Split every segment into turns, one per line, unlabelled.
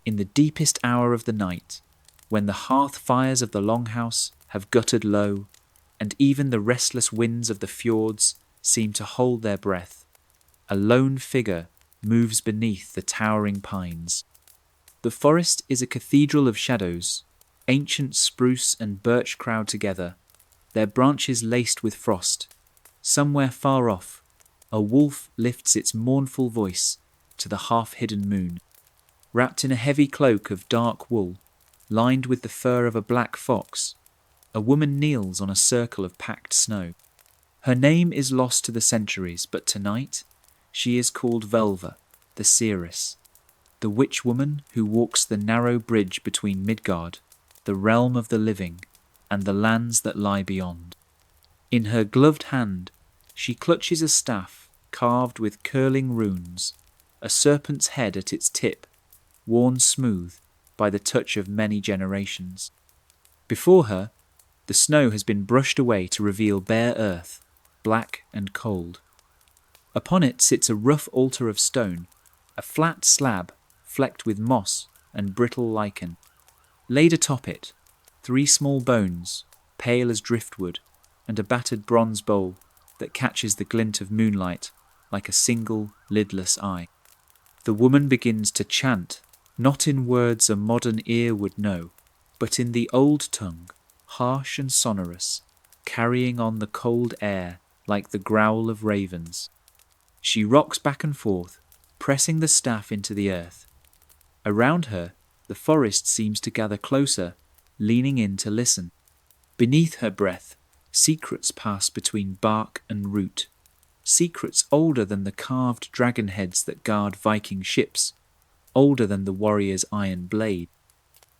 in the deepest hour of the night, when the hearth fires of the longhouse have guttered low, and even the restless winds of the fjords seem to hold their breath, a lone figure moves beneath the towering pines. The forest is a cathedral of shadows, ancient spruce and birch crowd together, their branches laced with frost. Somewhere far off, a wolf lifts its mournful voice to the half-hidden moon. Wrapped in a heavy cloak of dark wool, lined with the fur of a black fox, a woman kneels on a circle of packed snow. Her name is lost to the centuries, but tonight she is called Völva, the seeress, the witch woman who walks the narrow bridge between Midgard, the realm of the living, and the lands that lie beyond. In her gloved hand, she clutches a staff carved with curling runes, a serpent's head at its tip, worn smooth by the touch of many generations. Before her, the snow has been brushed away to reveal bare earth, black and cold. Upon it sits a rough altar of stone, a flat slab flecked with moss and brittle lichen. Laid atop it, 3 small bones, pale as driftwood, and a battered bronze bowl that catches the glint of moonlight like a single lidless eye. The woman begins to chant, not in words a modern ear would know, but in the old tongue, harsh and sonorous, carrying on the cold air like the growl of ravens. She rocks back and forth, pressing the staff into the earth. Around her, the forest seems to gather closer, leaning in to listen. Beneath her breath, secrets pass between bark and root, secrets older than the carved dragon heads that guard Viking ships, older than the warrior's iron blade.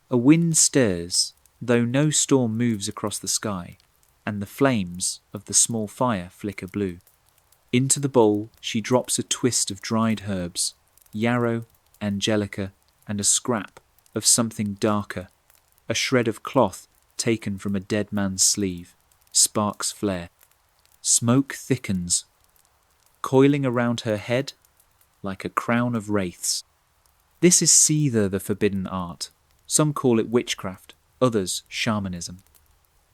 A wind stirs, though no storm moves across the sky, and the flames of the small fire flicker blue. Into the bowl she drops a twist of dried herbs, yarrow, angelica, and a scrap of something darker, a shred of cloth taken from a dead man's sleeve. Sparks flare. Smoke thickens, coiling around her head like a crown of wraiths. This is seiðr, the forbidden art. Some call it witchcraft, others shamanism.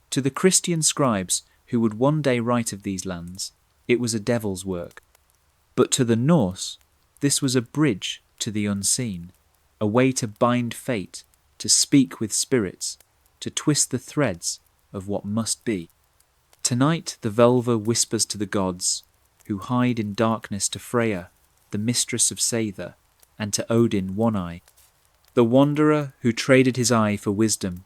To the Christian scribes who would one day write of these lands, it was a devil's work. But to the Norse, this was a bridge to the unseen, a way to bind fate, to speak with spirits, to twist the threads of what must be. Tonight the Völva whispers to the gods, who hide in darkness, to Freya, the mistress of seiðr, and to Odin One-Eye, the wanderer who traded his eye for wisdom,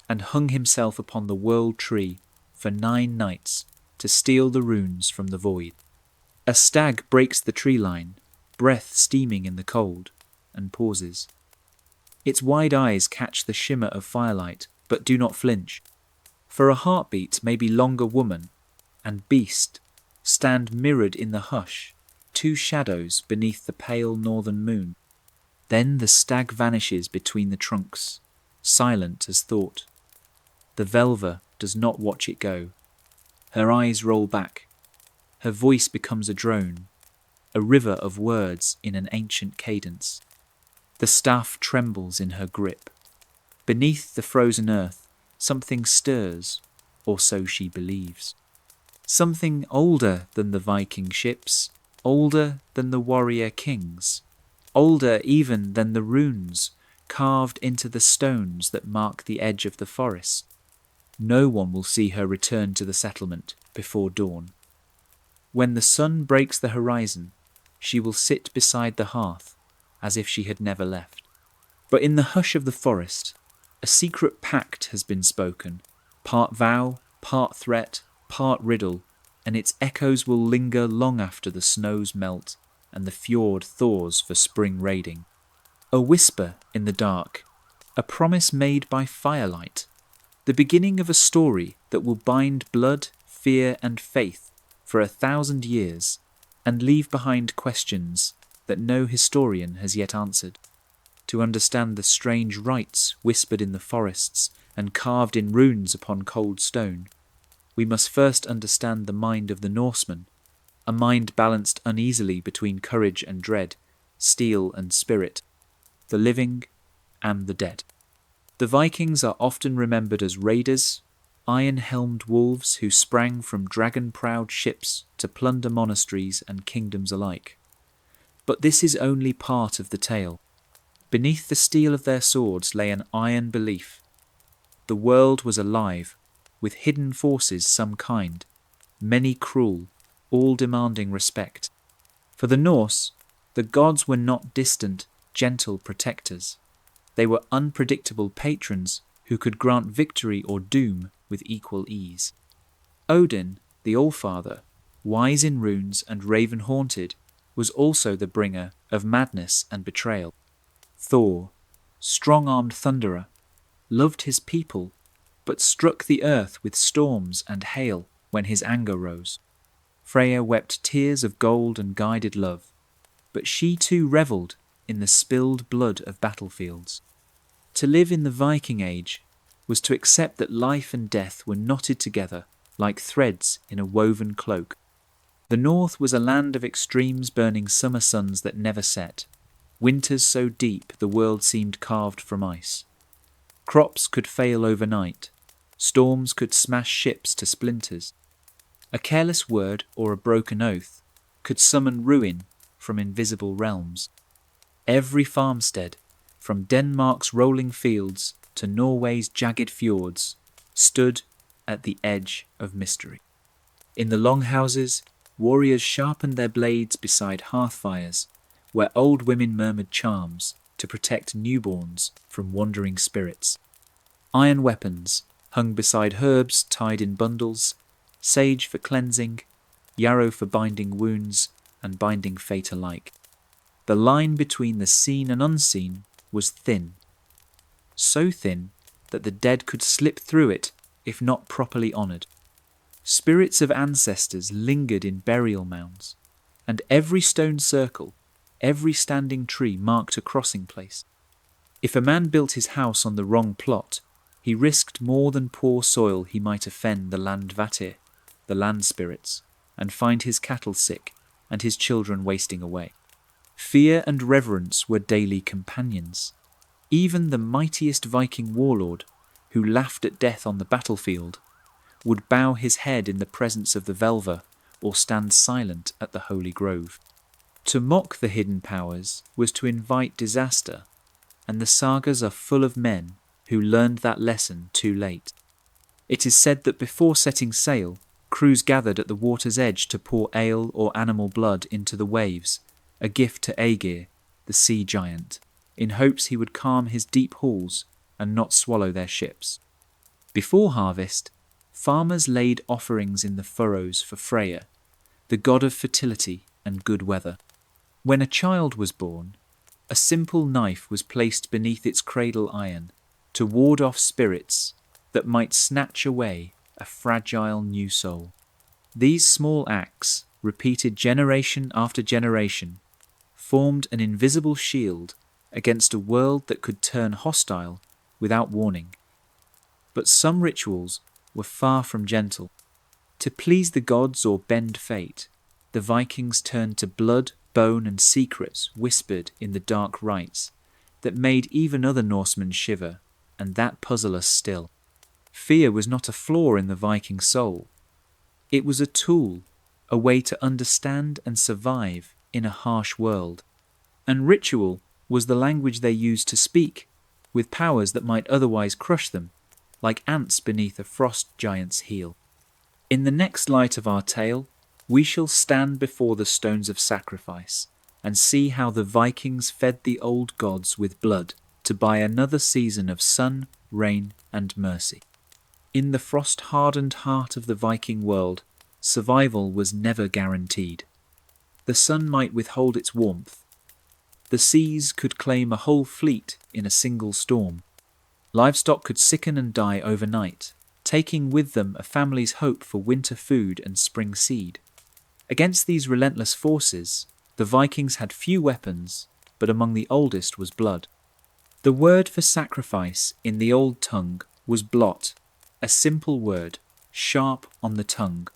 and hung himself upon the world tree for 9 nights to steal the runes from the void. A stag breaks the tree line, breath steaming in the cold, and pauses. Its wide eyes catch the shimmer of firelight, but do not flinch. For a heartbeat may be longer woman and beast stand mirrored in the hush, 2 shadows beneath the pale northern moon. Then the stag vanishes between the trunks, silent as thought. The Völva does not watch it go. Her eyes roll back. Her voice becomes a drone, a river of words in an ancient cadence. The staff trembles in her grip. Beneath the frozen earth, something stirs, or so she believes. Something older than the Viking ships, older than the warrior kings, older even than the runes carved into the stones that mark the edge of the forest. No one will see her return to the settlement before dawn. When the sun breaks the horizon, she will sit beside the hearth as if she had never left. But in the hush of the forest, a secret pact has been spoken, part vow, part threat, part riddle, and its echoes will linger long after the snows melt and the fjord thaws for spring raiding. A whisper in the dark, a promise made by firelight, the beginning of a story that will bind blood, fear, and faith for 1,000 years and leave behind questions that no historian has yet answered. To understand the strange rites whispered in the forests and carved in runes upon cold stone, we must first understand the mind of the Norseman, a mind balanced uneasily between courage and dread, steel and spirit, the living and the dead. The Vikings are often remembered as raiders, iron-helmed wolves who sprang from dragon-prowed ships to plunder monasteries and kingdoms alike. But this is only part of the tale. Beneath the steel of their swords lay an iron belief. The world was alive, with hidden forces some kind, many cruel, all demanding respect. For the Norse, the gods were not distant, gentle protectors. They were unpredictable patrons who could grant victory or doom with equal ease. Odin, the Allfather, wise in runes and raven-haunted, was also the bringer of madness and betrayal. Thor, strong-armed thunderer, loved his people, but struck the earth with storms and hail when his anger rose. Freya wept tears of gold and guided love, but she too revelled in the spilled blood of battlefields. To live in the Viking Age was to accept that life and death were knotted together like threads in a woven cloak. The North was a land of extremes burning summer suns that never set, winters so deep the world seemed carved from ice. Crops could fail overnight, storms could smash ships to splinters. A careless word or a broken oath could summon ruin from invisible realms. Every farmstead, from Denmark's rolling fields to Norway's jagged fjords, stood at the edge of mystery. In the longhouses, warriors sharpened their blades beside hearth fires, where old women murmured charms to protect newborns from wandering spirits. Iron weapons hung beside herbs tied in bundles, sage for cleansing, yarrow for binding wounds and binding fate alike. The line between the seen and unseen was thin, so thin that the dead could slip through it if not properly honoured. Spirits of ancestors lingered in burial mounds, and every stone circle, every standing tree marked a crossing place. If a man built his house on the wrong plot, he risked more than poor soil he might offend the landvatir, the land spirits, and find his cattle sick and his children wasting away. Fear and reverence were daily companions. Even the mightiest Viking warlord, who laughed at death on the battlefield, would bow his head in the presence of the Völva or stand silent at the holy grove. To mock the hidden powers was to invite disaster, and the sagas are full of men who learned that lesson too late. It is said that before setting sail, crews gathered at the water's edge to pour ale or animal blood into the waves, a gift to Aegir, the sea giant, in hopes he would calm his deep halls and not swallow their ships. Before harvest, farmers laid offerings in the furrows for Freya, the god of fertility and good weather. When a child was born, a simple knife was placed beneath its cradle iron to ward off spirits that might snatch away a fragile new soul. These small acts, repeated generation after generation, formed an invisible shield against a world that could turn hostile without warning. But some rituals were far from gentle. To please the gods or bend fate, the Vikings turned to blood, bone and secrets whispered in the dark rites that made even other Norsemen shiver, and that puzzle us still. Fear was not a flaw in the Viking soul. It was a tool, a way to understand and survive in a harsh world. And ritual was the language they used to speak with powers that might otherwise crush them, like ants beneath a frost giant's heel. In the next light of our tale, we shall stand before the stones of sacrifice and see how the Vikings fed the old gods with blood to buy another season of sun, rain, and mercy. In the frost-hardened heart of the Viking world, survival was never guaranteed. The sun might withhold its warmth. The seas could claim a whole fleet in a single storm. Livestock could sicken and die overnight, taking with them a family's hope for winter food and spring seed. Against these relentless forces, the Vikings had few weapons, but among the oldest was blood. The word for sacrifice in the old tongue was blót, a simple word, sharp on the tongue,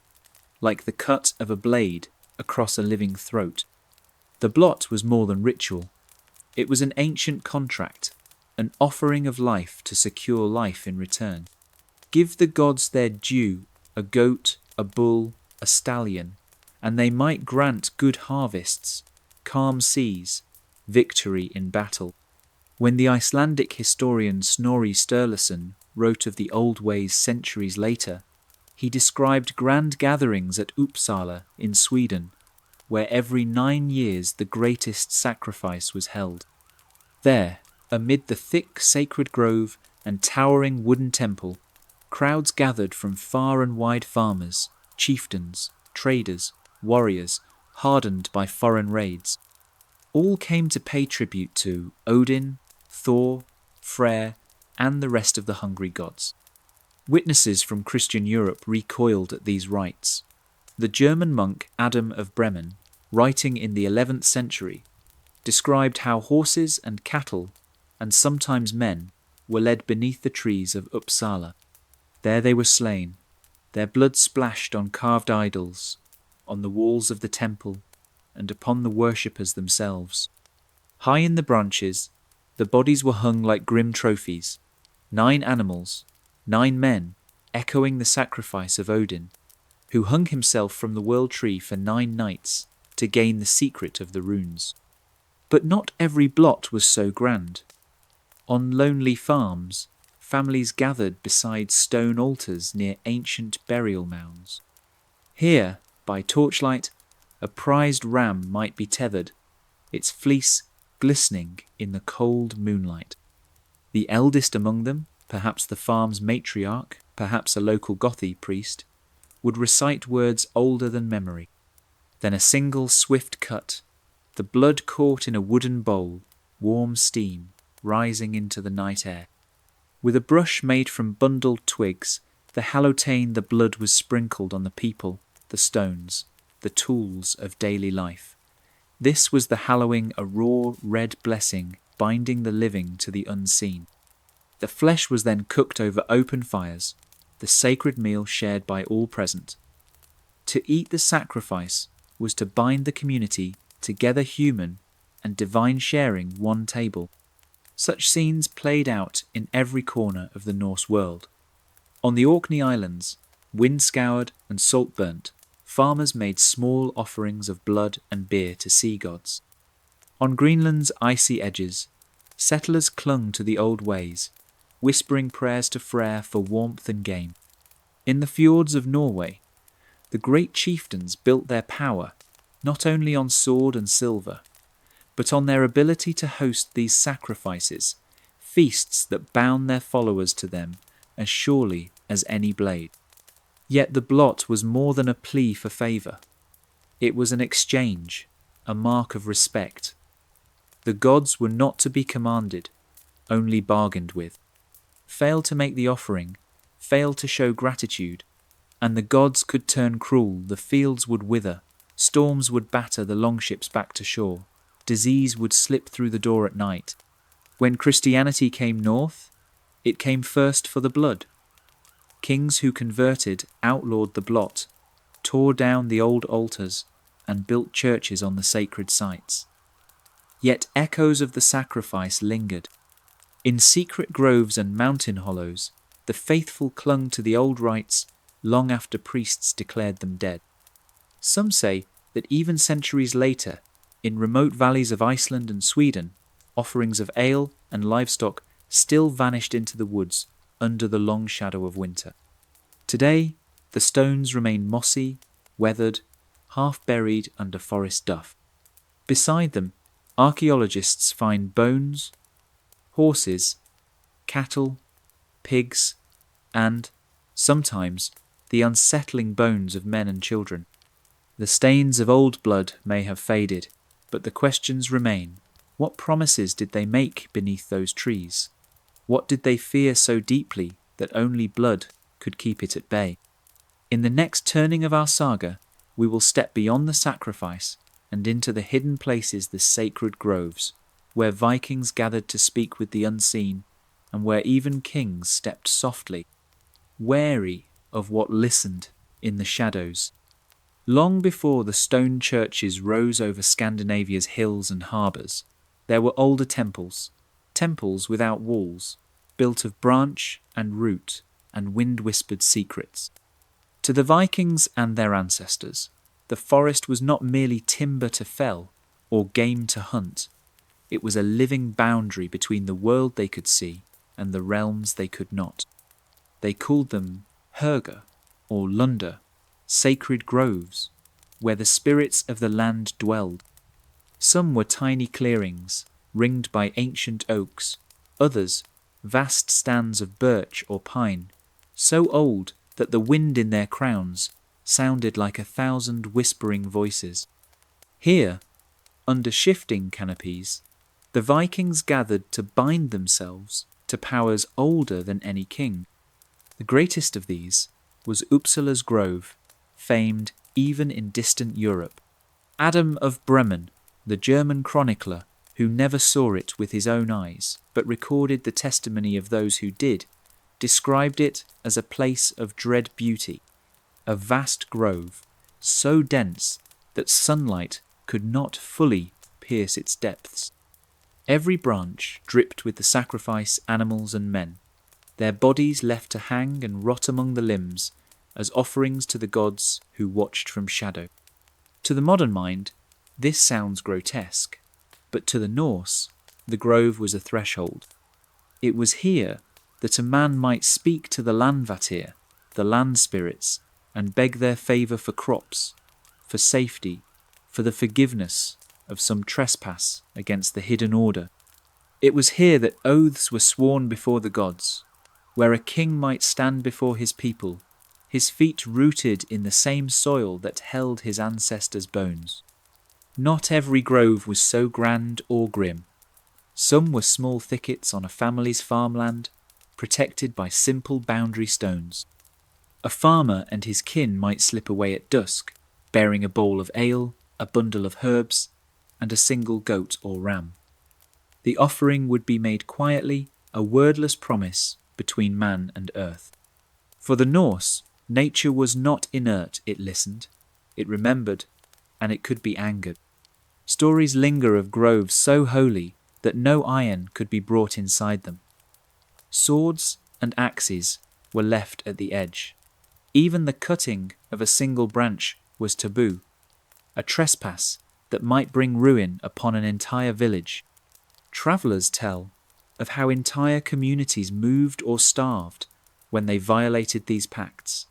like the cut of a blade across a living throat. The blót was more than ritual. It was an ancient contract, an offering of life to secure life in return. Give the gods their due, a goat, a bull, a stallion, and they might grant good harvests, calm seas, victory in battle. When the Icelandic historian Snorri Sturluson wrote of the old ways centuries later, he described grand gatherings at Uppsala in Sweden, where every 9 years the greatest sacrifice was held. There, amid the thick sacred grove and towering wooden temple, crowds gathered from far and wide, farmers, chieftains, traders, warriors, hardened by foreign raids. All came to pay tribute to Odin, Thor, Freyr, and the rest of the hungry gods. Witnesses from Christian Europe recoiled at these rites. The German monk Adam of Bremen, writing in the 11th century, described how horses and cattle, and sometimes men, were led beneath the trees of Uppsala. There they were slain, their blood splashed on carved idols, on the walls of the temple, and upon the worshippers themselves. High in the branches, the bodies were hung like grim trophies, 9 animals, 9 men, echoing the sacrifice of Odin, who hung himself from the world tree for 9 nights to gain the secret of the runes. But not every blot was so grand. On lonely farms, families gathered beside stone altars near ancient burial mounds. Here, by torchlight, a prized ram might be tethered, its fleece glistening in the cold moonlight. The eldest among them, perhaps the farm's matriarch, perhaps a local Gothi priest, would recite words older than memory. Then a single swift cut, the blood caught in a wooden bowl, warm steam rising into the night air. With a brush made from bundled twigs, the hallowtane the blood was sprinkled on the people, the stones, the tools of daily life. This was the hallowing, a raw red blessing binding the living to the unseen. The flesh was then cooked over open fires, the sacred meal shared by all present. To eat the sacrifice was to bind the community together, human and divine, sharing one table. Such scenes played out in every corner of the Norse world. On the Orkney Islands, wind-scoured and salt-burnt, farmers made small offerings of blood and beer to sea gods. On Greenland's icy edges, settlers clung to the old ways, whispering prayers to Freyr for warmth and game. In the fjords of Norway, the great chieftains built their power not only on sword and silver, but on their ability to host these sacrifices, feasts that bound their followers to them as surely as any blade. Yet the blot was more than a plea for favour. It was an exchange, a mark of respect. The gods were not to be commanded, only bargained with. Fail to make the offering, fail to show gratitude, and the gods could turn cruel, the fields would wither, storms would batter the longships back to shore, disease would slip through the door at night. When Christianity came north, it came first for the blood. Kings who converted outlawed the blot, tore down the old altars, and built churches on the sacred sites. Yet echoes of the sacrifice lingered. In secret groves and mountain hollows, the faithful clung to the old rites long after priests declared them dead. Some say that even centuries later, in remote valleys of Iceland and Sweden, offerings of ale and livestock still vanished into the woods under the long shadow of winter. Today, the stones remain mossy, weathered, half buried under forest duff. Beside them, archaeologists find bones, horses, cattle, pigs, and, sometimes, the unsettling bones of men and children. The stains of old blood may have faded, but the questions remain. What promises did they make beneath those trees? What did they fear so deeply that only blood could keep it at bay? In the next turning of our saga, we will step beyond the sacrifice and into the hidden places, the sacred groves, where Vikings gathered to speak with the unseen, and where even kings stepped softly, wary of what listened in the shadows. Long before the stone churches rose over Scandinavia's hills and harbours, there were older temples, temples without walls, built of branch and root and wind-whispered secrets. To the Vikings and their ancestors, the forest was not merely timber to fell or game to hunt. It was a living boundary between the world they could see and the realms they could not. They called them Herga or Lunda, sacred groves, where the spirits of the land dwelled. Some were tiny clearings, ringed by ancient oaks, others vast stands of birch or pine, so old that the wind in their crowns sounded like 1,000 whispering voices. Here, under shifting canopies, the Vikings gathered to bind themselves to powers older than any king. The greatest of these was Uppsala's Grove, famed even in distant Europe. Adam of Bremen, the German chronicler, who never saw it with his own eyes, but recorded the testimony of those who did, described it as a place of dread beauty, a vast grove, so dense that sunlight could not fully pierce its depths. Every branch dripped with the sacrifice animals and men, their bodies left to hang and rot among the limbs as offerings to the gods who watched from shadow. To the modern mind, this sounds grotesque, but to the Norse, the grove was a threshold. It was here that a man might speak to the landvatir, the land spirits, and beg their favour for crops, for safety, for the forgiveness of some trespass against the hidden order. It was here that oaths were sworn before the gods, where a king might stand before his people, his feet rooted in the same soil that held his ancestors' bones. Not every grove was so grand or grim. Some were small thickets on a family's farmland, protected by simple boundary stones. A farmer and his kin might slip away at dusk, bearing a bowl of ale, a bundle of herbs, and a single goat or ram. The offering would be made quietly, a wordless promise between man and earth. For the Norse, nature was not inert, it listened, it remembered, and it could be angered. Stories linger of groves so holy that no iron could be brought inside them. Swords and axes were left at the edge. Even the cutting of a single branch was taboo, a trespass that might bring ruin upon an entire village. Travellers tell of how entire communities moved or starved when they violated these pacts.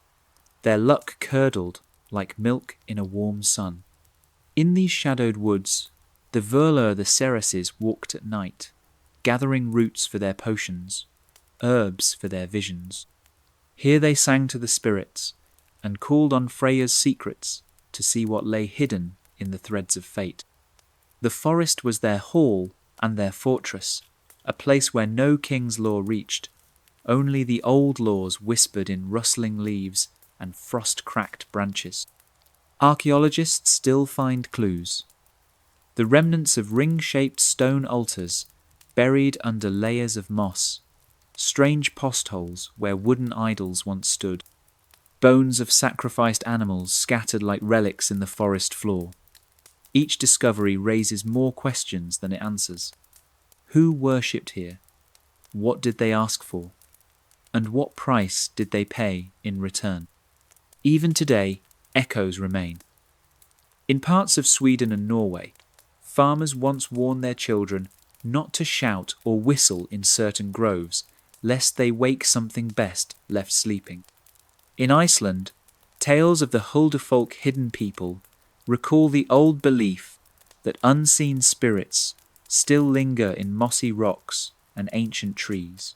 Their luck curdled like milk in a warm sun. In these shadowed woods, the Völva the Cereses walked at night, gathering roots for their potions, herbs for their visions. Here they sang to the spirits, and called on Freya's secrets to see what lay hidden in the threads of fate. The forest was their hall and their fortress, a place where no king's law reached. Only the old laws whispered in rustling leaves and frost-cracked branches. Archaeologists still find clues. The remnants of ring-shaped stone altars buried under layers of moss, strange postholes where wooden idols once stood, bones of sacrificed animals scattered like relics in the forest floor. Each discovery raises more questions than it answers. Who worshipped here? What did they ask for? And what price did they pay in return? Even today, echoes remain. In parts of Sweden and Norway, farmers once warned their children not to shout or whistle in certain groves, lest they wake something best left sleeping. In Iceland, tales of the Huldufolk hidden people recall the old belief that unseen spirits still linger in mossy rocks and ancient trees,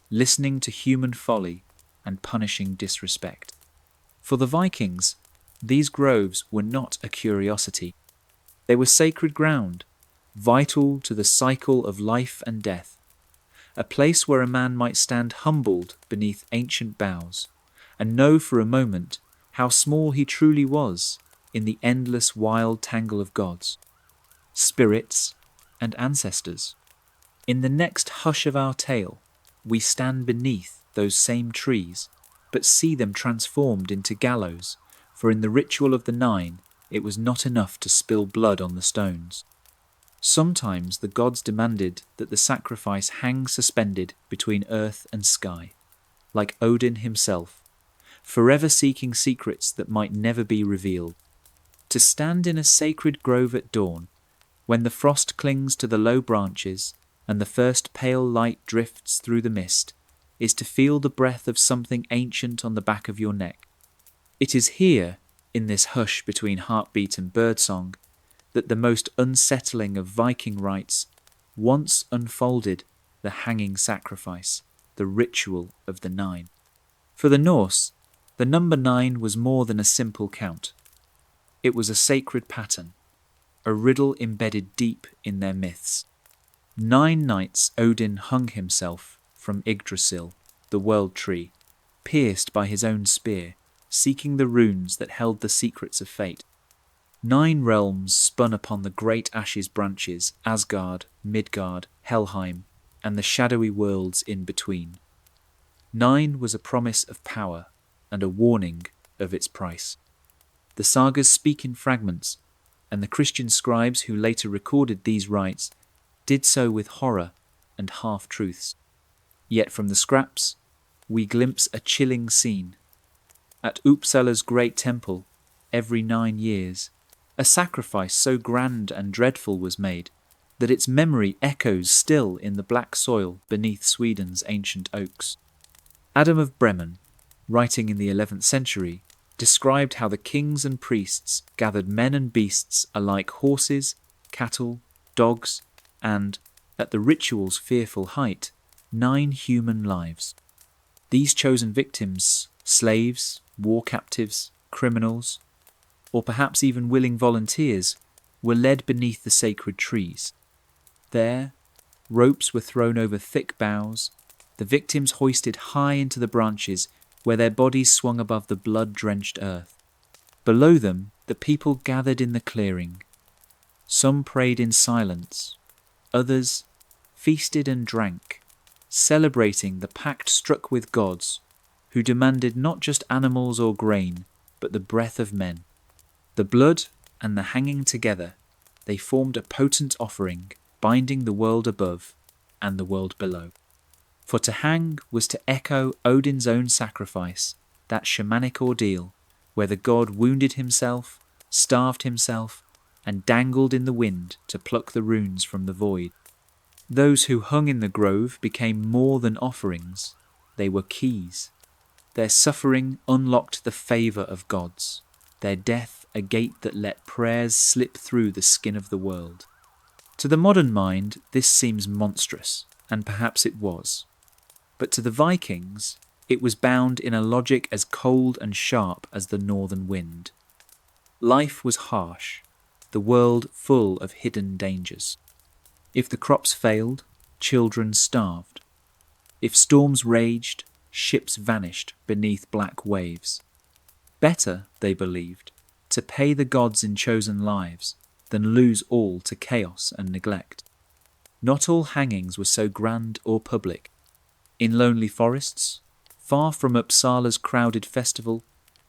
listening to human folly and punishing disrespect. For the Vikings, these groves were not a curiosity. They were sacred ground, vital to the cycle of life and death, a place where a man might stand humbled beneath ancient boughs and know for a moment how small he truly was in the endless wild tangle of gods, spirits, and ancestors. In the next hush of our tale, we stand beneath those same trees, but see them transformed into gallows, for in the ritual of the Nine, it was not enough to spill blood on the stones. Sometimes the gods demanded that the sacrifice hang suspended between earth and sky, like Odin himself, forever seeking secrets that might never be revealed. To stand in a sacred grove at dawn, when the frost clings to the low branches and the first pale light drifts through the mist, is to feel the breath of something ancient on the back of your neck. It is here, in this hush between heartbeat and birdsong, that the most unsettling of Viking rites once unfolded: the hanging sacrifice, the ritual of the 9. For the Norse, the number 9 was more than a simple count. It was a sacred pattern, a riddle embedded deep in their myths. 9 nights Odin hung himself from Yggdrasil, the world tree, pierced by his own spear, seeking the runes that held the secrets of fate. 9 realms spun upon the great ashes branches: Asgard, Midgard, Helheim, and the shadowy worlds in between. 9 was a promise of power and a warning of its price. The sagas speak in fragments, and the Christian scribes who later recorded these rites did so with horror and half-truths. Yet from the scraps, we glimpse a chilling scene. At Uppsala's great temple, every 9 years, a sacrifice so grand and dreadful was made that its memory echoes still in the black soil beneath Sweden's ancient oaks. Adam of Bremen, writing in the 11th century, described how the kings and priests gathered men and beasts alike, horses, cattle, dogs, and, at the ritual's fearful height, 9 human lives. These chosen victims, slaves, war captives, criminals, or perhaps even willing volunteers, were led beneath the sacred trees. There, ropes were thrown over thick boughs, the victims hoisted high into the branches where their bodies swung above the blood-drenched earth. Below them, the people gathered in the clearing. Some prayed in silence, others feasted and drank, celebrating the pact struck with gods, who demanded not just animals or grain, but the breath of men. The blood and the hanging together, they formed a potent offering, binding the world above and the world below. For to hang was to echo Odin's own sacrifice, that shamanic ordeal, where the god wounded himself, starved himself, and dangled in the wind to pluck the runes from the void. Those who hung in the grove became more than offerings, they were keys. Their suffering unlocked the favour of gods, their death a gate that let prayers slip through the skin of the world. To the modern mind, this seems monstrous, and perhaps it was. But to the Vikings, it was bound in a logic as cold and sharp as the northern wind. Life was harsh, the world full of hidden dangers. If the crops failed, children starved. If storms raged, ships vanished beneath black waves. Better, they believed, to pay the gods in chosen lives than lose all to chaos and neglect. Not all hangings were so grand or public. In lonely forests, far from Uppsala's crowded festival,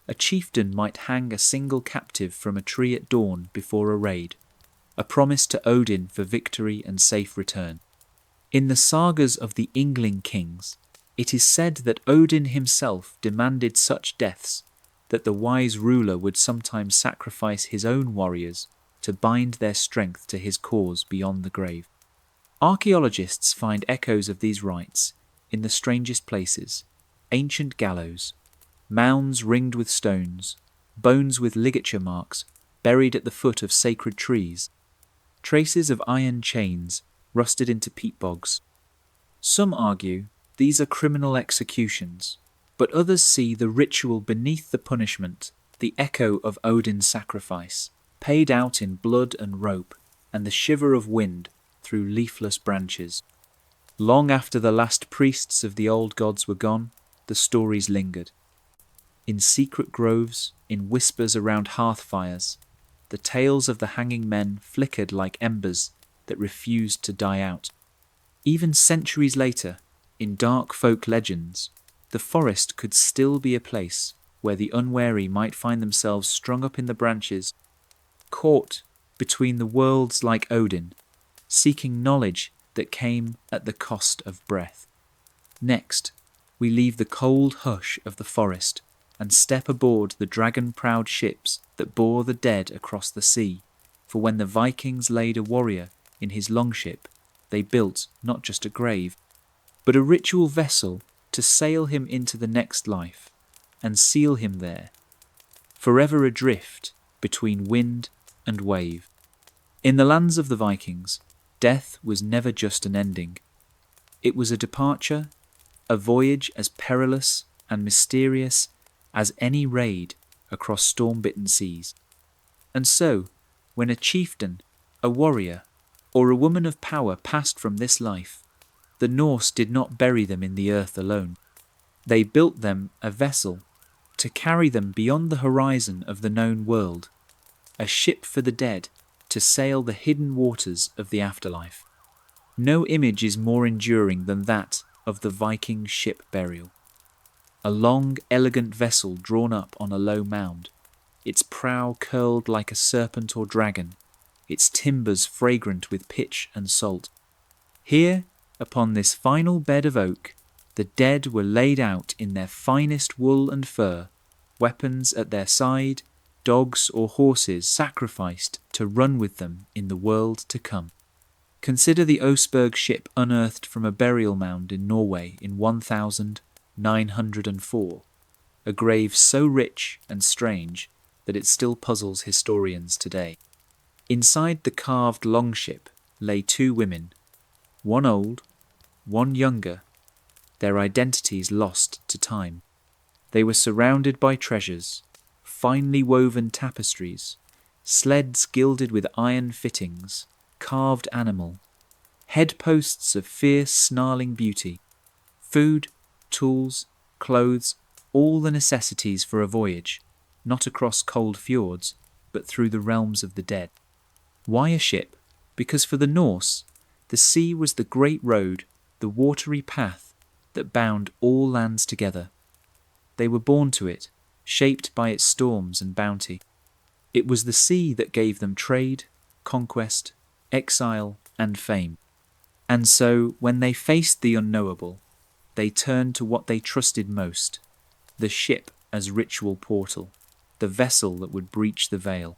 a chieftain might hang a single captive from a tree at dawn before a raid, a promise to Odin for victory and safe return. In the sagas of the Yngling kings, it is said that Odin himself demanded such deaths that the wise ruler would sometimes sacrifice his own warriors to bind their strength to his cause beyond the grave. Archaeologists find echoes of these rites in the strangest places: ancient gallows, mounds ringed with stones, bones with ligature marks buried at the foot of sacred trees, traces of iron chains rusted into peat bogs. Some argue these are criminal executions, but others see the ritual beneath the punishment, the echo of Odin's sacrifice, paid out in blood and rope, and the shiver of wind through leafless branches. Long after the last priests of the old gods were gone, the stories lingered. In secret groves, in whispers around hearth fires, the tales of the hanging men flickered like embers that refused to die out. Even centuries later, in dark folk legends, the forest could still be a place where the unwary might find themselves strung up in the branches, caught between the worlds like Odin, seeking knowledge that came at the cost of breath. Next, we leave the cold hush of the forest and step aboard the dragon-prowed ships that bore the dead across the sea, for when the Vikings laid a warrior in his longship, they built not just a grave, but a ritual vessel to sail him into the next life and seal him there, forever adrift between wind and wave. In the lands of the Vikings, death was never just an ending. It was a departure, a voyage as perilous and mysterious as any raid across storm-bitten seas. And so, when a chieftain, a warrior, or a woman of power passed from this life, the Norse did not bury them in the earth alone. They built them a vessel to carry them beyond the horizon of the known world, a ship for the dead to sail the hidden waters of the afterlife. No image is more enduring than that of the Viking ship burial. A long, elegant vessel drawn up on a low mound, its prow curled like a serpent or dragon, its timbers fragrant with pitch and salt. Here, upon this final bed of oak, the dead were laid out in their finest wool and fur, weapons at their side, dogs or horses sacrificed to run with them in the world to come. Consider the Oseberg ship unearthed from a burial mound in Norway in 1904, a grave so rich and strange that it still puzzles historians today. Inside the carved longship lay two women, one old, one younger, their identities lost to time. They were surrounded by treasures, finely woven tapestries, sleds gilded with iron fittings, carved animal, headposts of fierce snarling beauty, food, tools, clothes, all the necessities for a voyage, not across cold fjords, but through the realms of the dead. Why a ship? Because for the Norse, the sea was the great road, the watery path that bound all lands together. They were born to it, shaped by its storms and bounty. It was the sea that gave them trade, conquest, exile, and fame. And so, when they faced the unknowable, they turned to what they trusted most, the ship as ritual portal, the vessel that would breach the veil.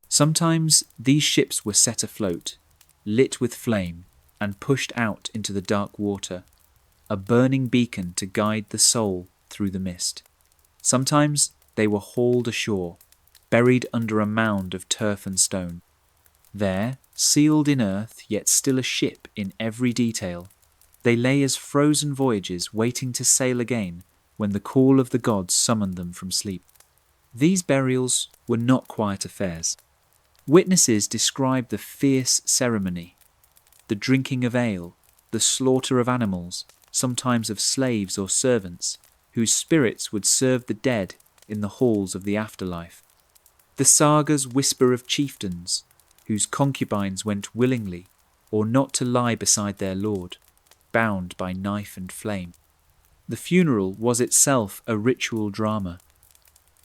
Sometimes these ships were set afloat, lit with flame, and pushed out into the dark water, a burning beacon to guide the soul through the mist. Sometimes they were hauled ashore, buried under a mound of turf and stone. There, sealed in earth, yet still a ship in every detail, they lay as frozen voyages waiting to sail again when the call of the gods summoned them from sleep. These burials were not quiet affairs. Witnesses describe the fierce ceremony, the drinking of ale, the slaughter of animals, sometimes of slaves or servants, whose spirits would serve the dead in the halls of the afterlife. The sagas whisper of chieftains, whose concubines went willingly or not to lie beside their lord, bound by knife and flame. The funeral was itself a ritual drama.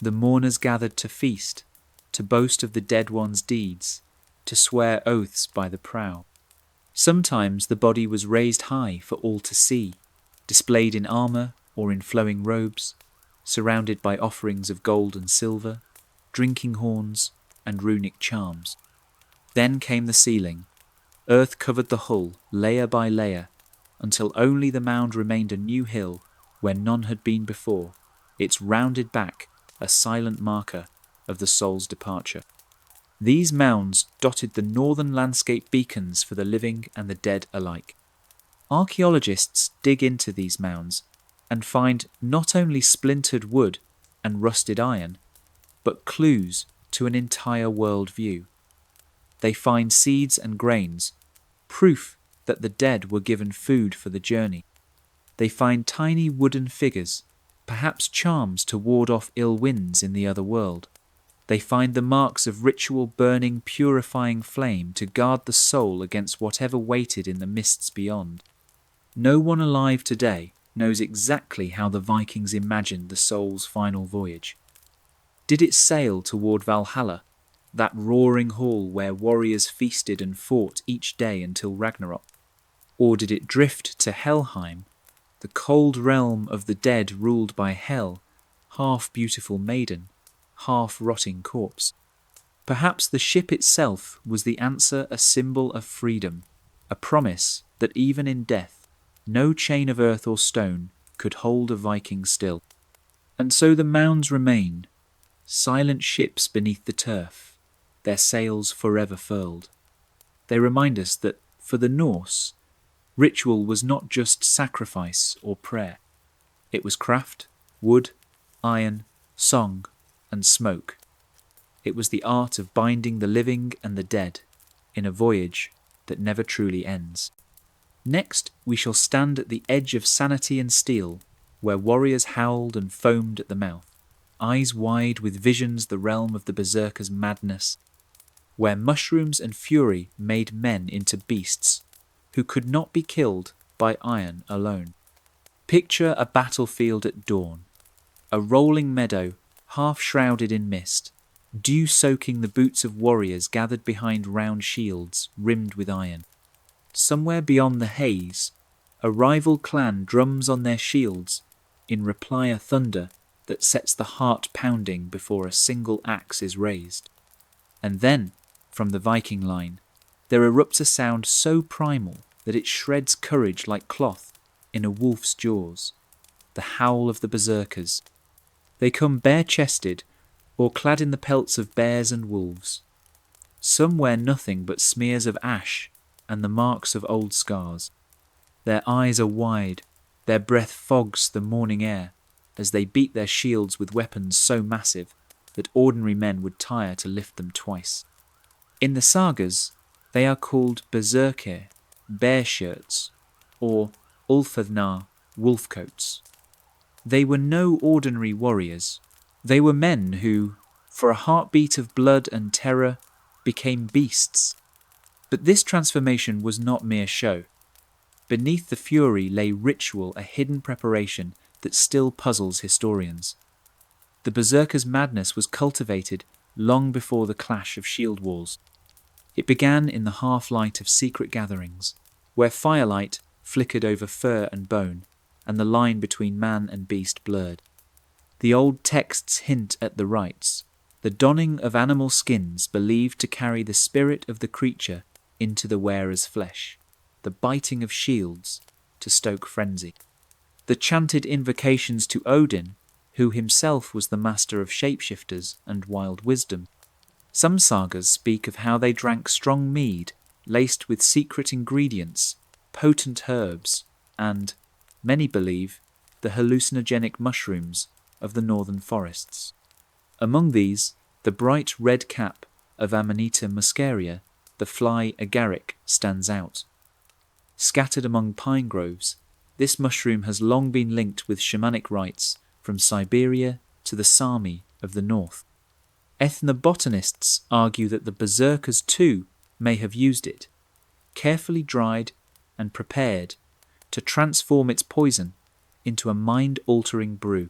The mourners gathered to feast, to boast of the dead one's deeds, to swear oaths by the prow. Sometimes the body was raised high for all to see, displayed in armour or in flowing robes, surrounded by offerings of gold and silver, drinking horns, and runic charms. Then came the sealing. Earth covered the hull, layer by layer, until only the mound remained a new hill where none had been before, its rounded back a silent marker of the soul's departure. These mounds dotted the northern landscape beacons for the living and the dead alike. Archaeologists dig into these mounds and find not only splintered wood and rusted iron, but clues to an entire world view. They find seeds and grains, proof that the dead were given food for the journey. They find tiny wooden figures, perhaps charms to ward off ill winds in the other world. They find the marks of ritual burning, purifying flame to guard the soul against whatever waited in the mists beyond. No one alive today knows exactly how the Vikings imagined the soul's final voyage. Did it sail toward Valhalla, that roaring hall where warriors feasted and fought each day until Ragnarok? Or did it drift to Helheim, the cold realm of the dead ruled by Hel, half beautiful maiden, half rotting corpse? Perhaps the ship itself was the answer, a symbol of freedom, a promise that even in death, no chain of earth or stone could hold a Viking still. And so the mounds remain, silent ships beneath the turf, their sails forever furled. They remind us that, for the Norse, ritual was not just sacrifice or prayer. It was craft, wood, iron, song, and smoke. It was the art of binding the living and the dead in a voyage that never truly ends. Next, we shall stand at the edge of sanity and steel, where warriors howled and foamed at the mouth, eyes wide with visions the realm of the berserker's madness, where mushrooms and fury made men into beasts who could not be killed by iron alone. Picture a battlefield at dawn, a rolling meadow half shrouded in mist, dew soaking the boots of warriors gathered behind round shields rimmed with iron. Somewhere beyond the haze, a rival clan drums on their shields, in reply a thunder that sets the heart pounding before a single axe is raised. And then, from the Viking line, there erupts a sound so primal that it shreds courage like cloth in a wolf's jaws, the howl of the berserkers. They come bare-chested, or clad in the pelts of bears and wolves. Some wear nothing but smears of ash and the marks of old scars. Their eyes are wide, their breath fogs the morning air, as they beat their shields with weapons so massive that ordinary men would tire to lift them twice. In the sagas, they are called berserkir, bear shirts, or ulfadnar, wolf coats. They were no ordinary warriors. They were men who, for a heartbeat of blood and terror, became beasts. But this transformation was not mere show. Beneath the fury lay ritual, a hidden preparation that still puzzles historians. The berserker's madness was cultivated long before the clash of shield walls. It began in the half-light of secret gatherings, where firelight flickered over fur and bone, and the line between man and beast blurred. The old texts hint at the rites, the donning of animal skins believed to carry the spirit of the creature into the wearer's flesh, the biting of shields to stoke frenzy, the chanted invocations to Odin, who himself was the master of shapeshifters and wild wisdom. Some sagas speak of how they drank strong mead laced with secret ingredients, potent herbs, and, many believe, the hallucinogenic mushrooms of the northern forests. Among these, the bright red cap of Amanita muscaria, the fly agaric, stands out. Scattered among pine groves, this mushroom has long been linked with shamanic rites from Siberia to the Sami of the north. Ethnobotanists argue that the berserkers too may have used it, carefully dried and prepared to transform its poison into a mind-altering brew.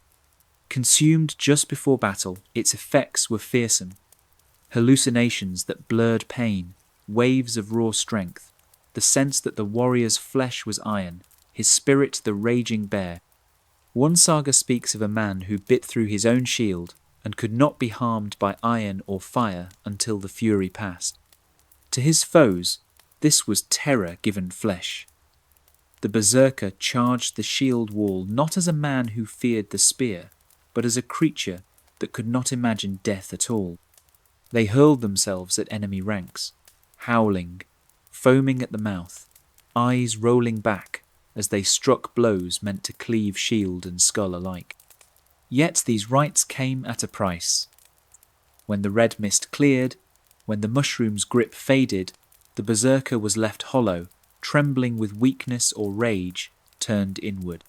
Consumed just before battle, its effects were fearsome. Hallucinations that blurred pain, waves of raw strength, the sense that the warrior's flesh was iron, his spirit the raging bear. One saga speaks of a man who bit through his own shield and could not be harmed by iron or fire until the fury passed. To his foes, this was terror given flesh. The berserker charged the shield wall not as a man who feared the spear, but as a creature that could not imagine death at all. They hurled themselves at enemy ranks, howling, foaming at the mouth, eyes rolling back as they struck blows meant to cleave shield and skull alike. Yet these rites came at a price. When the red mist cleared, when the mushroom's grip faded, the berserker was left hollow, trembling with weakness or rage turned inward.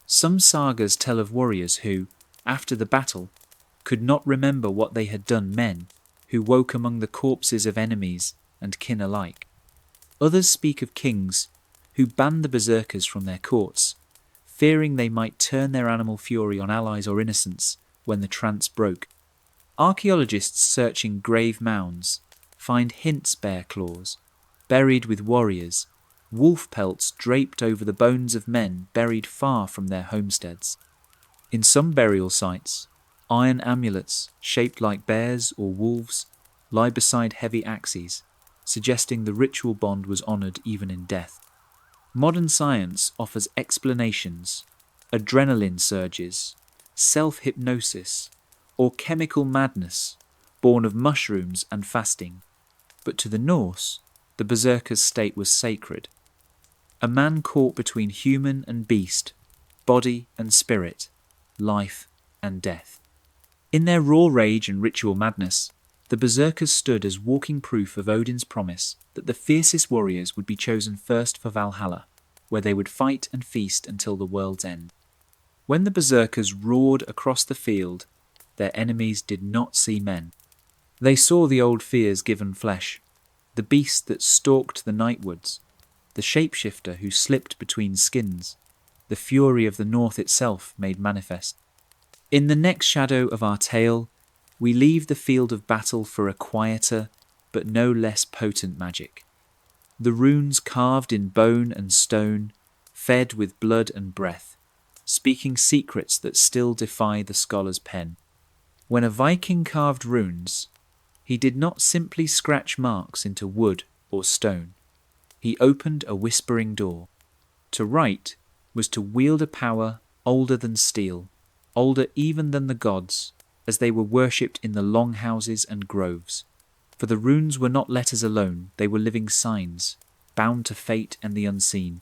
Some sagas tell of warriors who, after the battle, could not remember what they had done, men who woke among the corpses of enemies and kin alike. Others speak of kings who banned the berserkers from their courts, fearing they might turn their animal fury on allies or innocents when the trance broke. Archaeologists searching grave mounds find hints bear claws, buried with warriors, wolf pelts draped over the bones of men buried far from their homesteads. In some burial sites, iron amulets shaped like bears or wolves lie beside heavy axes, suggesting the ritual bond was honoured even in death. Modern science offers explanations: adrenaline surges, self-hypnosis, or chemical madness born of mushrooms and fasting. But to the Norse, the berserker's state was sacred. A man caught between human and beast, body and spirit, life and death. In their raw rage and ritual madness, the berserkers stood as walking proof of Odin's promise that the fiercest warriors would be chosen first for Valhalla, where they would fight and feast until the world's end. When the berserkers roared across the field, their enemies did not see men. They saw the old fears given flesh, the beast that stalked the nightwoods, the shapeshifter who slipped between skins, the fury of the north itself made manifest. In the next shadow of our tale, we leave the field of battle for a quieter but no less potent magic. The runes carved in bone and stone, fed with blood and breath, speaking secrets that still defy the scholar's pen. When a Viking carved runes, he did not simply scratch marks into wood or stone. He opened a whispering door. To write was to wield a power older than steel, older even than the gods, as they were worshipped in the longhouses and groves. For the runes were not letters alone, they were living signs, bound to fate and the unseen.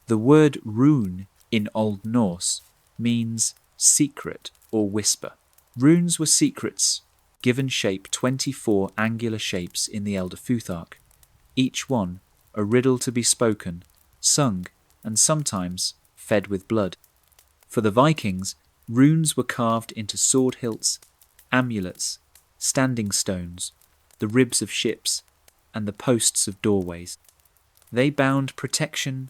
The word rune in Old Norse means secret or whisper. Runes were secrets, given shape 24 angular shapes in the Elder Futhark, each one a riddle to be spoken, sung, and sometimes fed with blood. For the Vikings, runes were carved into sword hilts, amulets, standing stones, the ribs of ships, and the posts of doorways. They bound protection,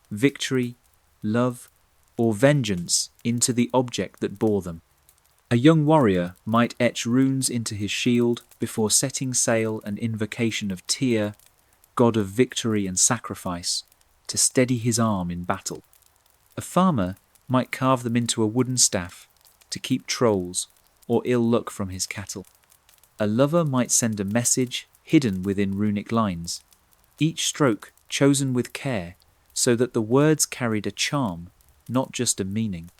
victory, love, or vengeance into the object that bore them. A young warrior might etch runes into his shield before setting sail, an invocation of Tyr, god of victory and sacrifice, to steady his arm in battle. A farmer might carve them into a wooden staff to keep trolls or ill luck from his cattle. A lover might send a message hidden within runic lines, each stroke chosen with care so that the words carried a charm, not just a meaning.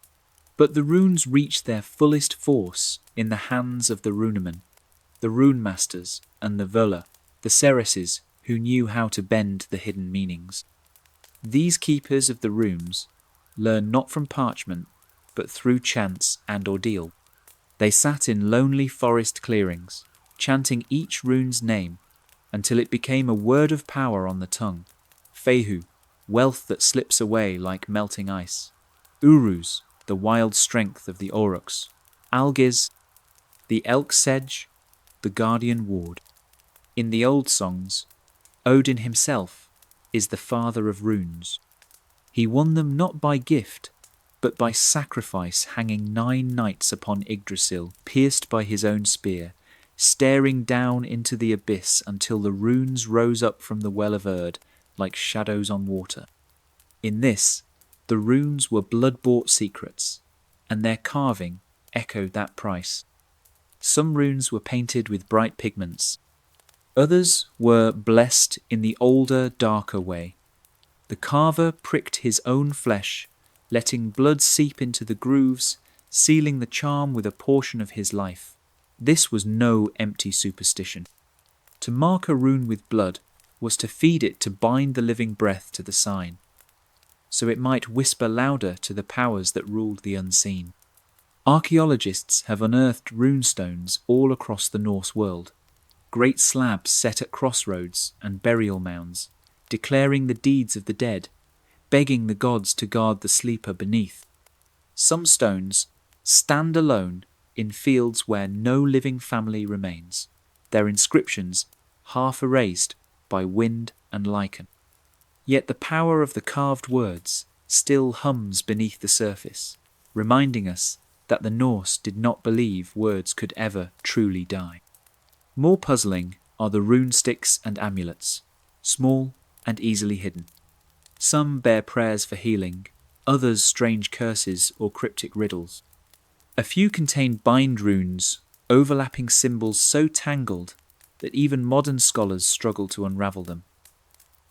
But the runes reached their fullest force in the hands of the runemen, the rune masters and the Völva, the seresses who knew how to bend the hidden meanings. These keepers of the runes learn not from parchment, but through chance and ordeal. They sat in lonely forest clearings, chanting each rune's name until it became a word of power on the tongue. Fehu, wealth that slips away like melting ice. Uruz, the wild strength of the aurochs. Algiz, the elk sedge, the guardian ward. In the old songs, Odin himself is the father of runes. He won them not by gift, but by sacrifice, hanging 9 nights upon Yggdrasil, pierced by his own spear, staring down into the abyss until the runes rose up from the well of Erd like shadows on water. In this, the runes were blood-bought secrets, and their carving echoed that price. Some runes were painted with bright pigments. Others were blessed in the older, darker way. The carver pricked his own flesh, letting blood seep into the grooves, sealing the charm with a portion of his life. This was no empty superstition. To mark a rune with blood was to feed it to bind the living breath to the sign, so it might whisper louder to the powers that ruled the unseen. Archaeologists have unearthed runestones all across the Norse world, great slabs set at crossroads and burial mounds, declaring the deeds of the dead, begging the gods to guard the sleeper beneath. Some stones stand alone in fields where no living family remains, their inscriptions half erased by wind and lichen. Yet the power of the carved words still hums beneath the surface, reminding us that the Norse did not believe words could ever truly die. More puzzling are the rune sticks and amulets, small and easily hidden. Some bear prayers for healing, others strange curses or cryptic riddles. A few contain bind runes, overlapping symbols so tangled that even modern scholars struggle to unravel them.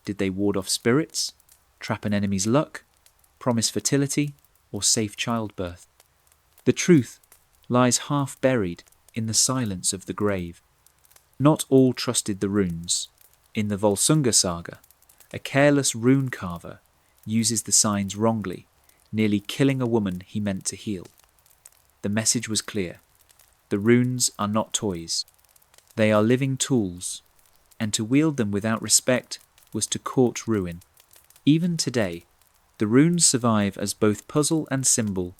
Did they ward off spirits, trap an enemy's luck, promise fertility, or safe childbirth? The truth lies half buried in the silence of the grave. Not all trusted the runes. In the Volsunga saga, a careless rune carver uses the signs wrongly, nearly killing a woman he meant to heal. The message was clear. The runes are not toys. They are living tools, and to wield them without respect was to court ruin. Even today, the runes survive as both puzzle and symbol,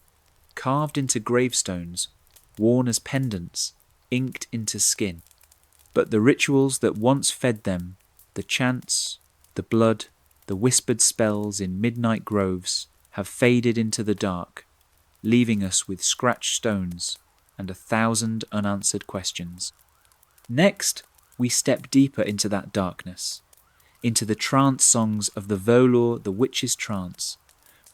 carved into gravestones, worn as pendants, inked into skin. But the rituals that once fed them, the chants, the blood, the whispered spells in midnight groves, have faded into the dark, leaving us with scratched stones and 1,000 unanswered questions. Next, we step deeper into that darkness, into the trance songs of the Völva, the witch's trance,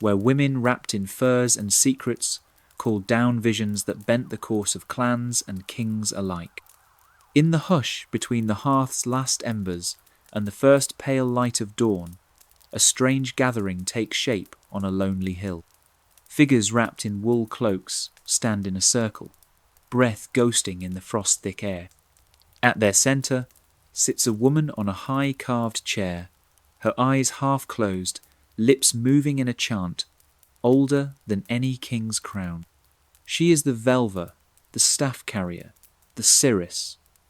where women wrapped in furs and secrets called down visions that bent the course of clans and kings alike. In the hush between the hearth's last embers and the first pale light of dawn, a strange gathering takes shape on a lonely hill. Figures wrapped in wool cloaks stand in a circle, breath ghosting in the frost-thick air. At their centre sits a woman on a high carved chair, her eyes half closed, lips moving in a chant, older than any king's crown. She is the Völva, the staff carrier, the seirr,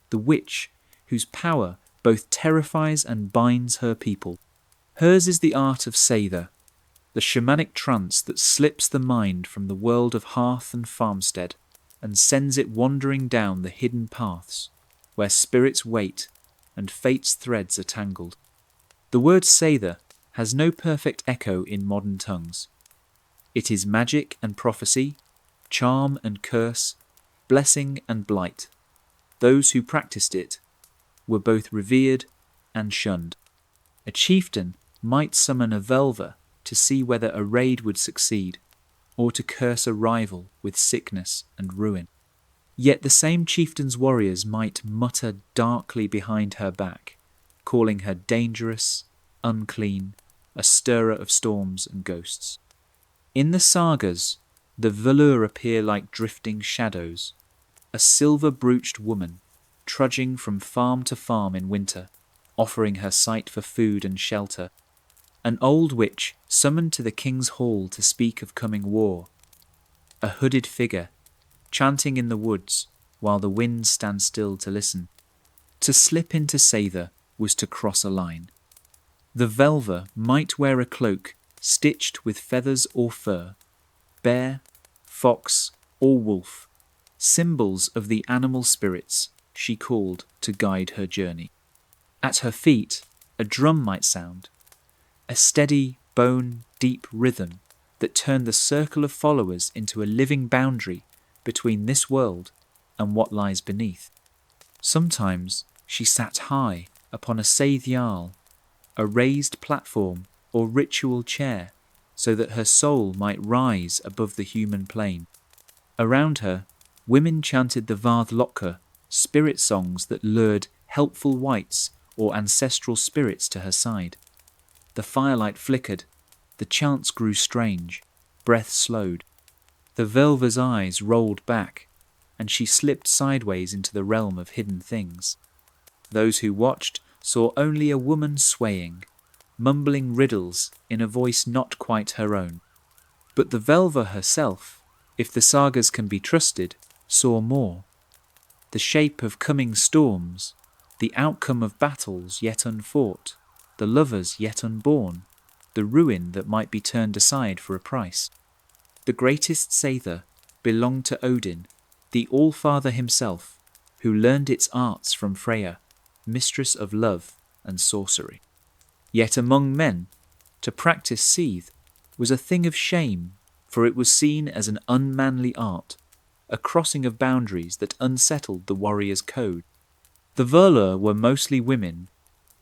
the witch whose power both terrifies and binds her people. Hers is the art of seiðr, the shamanic trance that slips the mind from the world of hearth and farmstead and sends it wandering down the hidden paths where spirits wait and fate's threads are tangled. The word seiðr has no perfect echo in modern tongues. It is magic and prophecy, charm and curse, blessing and blight. Those who practiced it were both revered and shunned. A chieftain might summon a Völva to see whether a raid would succeed, or to curse a rival with sickness and ruin. Yet the same chieftain's warriors might mutter darkly behind her back, calling her dangerous, unclean, a stirrer of storms and ghosts. In the sagas, the Völva appear like drifting shadows, a silver-brooched woman trudging from farm to farm in winter, offering her sight for food and shelter. An old witch summoned to the king's hall to speak of coming war. A hooded figure, chanting in the woods while the winds stand still to listen. To slip into seiðr was to cross a line. The Völva might wear a cloak stitched with feathers or fur, bear, fox, or wolf, symbols of the animal spirits she called to guide her journey. At her feet, a drum might sound, a steady, bone-deep rhythm that turned the circle of followers into a living boundary between this world and what lies beneath. Sometimes she sat high upon a seiðr, a raised platform or ritual chair, so that her soul might rise above the human plane. Around her, women chanted the Varðlokka, spirit songs that lured helpful wights or ancestral spirits to her side. The firelight flickered, the chants grew strange, breath slowed. The Völva's eyes rolled back, and she slipped sideways into the realm of hidden things. Those who watched saw only a woman swaying, mumbling riddles in a voice not quite her own. But the Völva herself, if the sagas can be trusted, saw more. The shape of coming storms, the outcome of battles yet unfought, the lovers yet unborn, the ruin that might be turned aside for a price. The greatest seiðr belonged to Odin, the All-Father himself, who learned its arts from Freyja, mistress of love and sorcery. Yet among men, to practice seiðr was a thing of shame, for it was seen as an unmanly art, a crossing of boundaries that unsettled the warrior's code. The Völva were mostly women,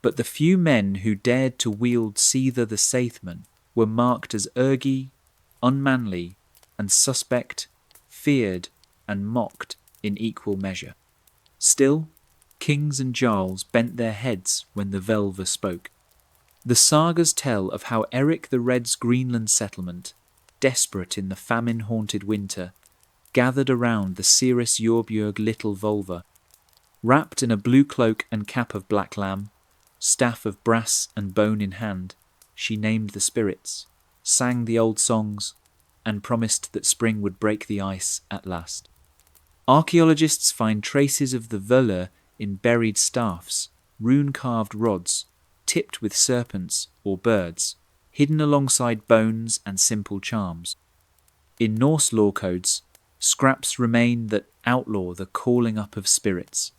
but the few men who dared to wield seiðr the Seithman were marked as ergi, unmanly, and suspect, feared, and mocked in equal measure. Still, kings and jarls bent their heads when the Völva spoke. The sagas tell of how Eric the Red's Greenland settlement, desperate in the famine-haunted winter, gathered around the Cirrus Jorbjörg little Völva. Wrapped in a blue cloak and cap of black lamb, staff of brass and bone in hand, she named the spirits, sang the old songs, and promised that spring would break the ice at last. Archaeologists find traces of the Völva in buried staffs, rune-carved rods, tipped with serpents or birds, hidden alongside bones and simple charms. In Norse law codes, scraps remain that outlaw the calling up of spirits,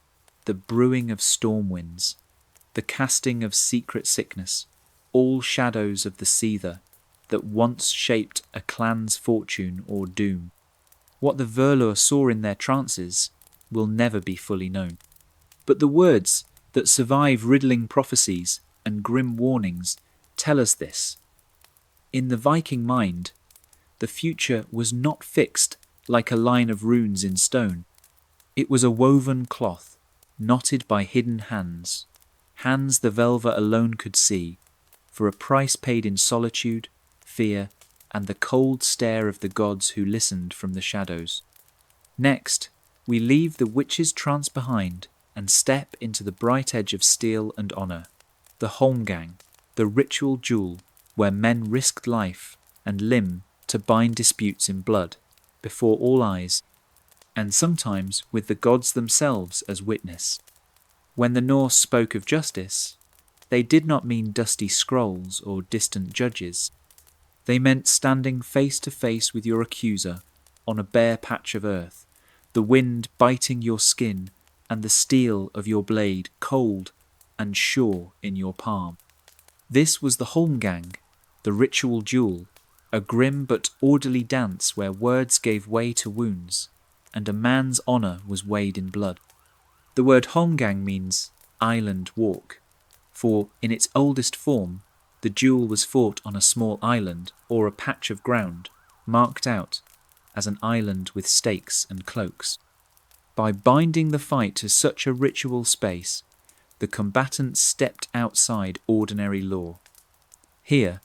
the brewing of storm winds, the casting of secret sickness, all shadows of the seiðr that once shaped a clan's fortune or doom. What the Völva saw in their trances will never be fully known. But the words that survive riddling prophecies and grim warnings tell us this. In the Viking mind, the future was not fixed like a line of runes in stone. It was a woven cloth, knotted by hidden hands, hands the Völva alone could see, for a price paid in solitude, fear, and the cold stare of the gods who listened from the shadows. Next, we leave the witch's trance behind and step into the bright edge of steel and honour, the holmgang, the ritual duel where men risked life and limb to bind disputes in blood, before all eyes, and sometimes with the gods themselves as witness. When the Norse spoke of justice, they did not mean dusty scrolls or distant judges. They meant standing face to face with your accuser on a bare patch of earth, the wind biting your skin and the steel of your blade cold and sure in your palm. This was the holmgang, the ritual duel, a grim but orderly dance where words gave way to wounds, and a man's honour was weighed in blood. The word holmgang means island walk, for in its oldest form, the duel was fought on a small island or a patch of ground, marked out as an island with stakes and cloaks. By binding the fight to such a ritual space, the combatants stepped outside ordinary law. Here,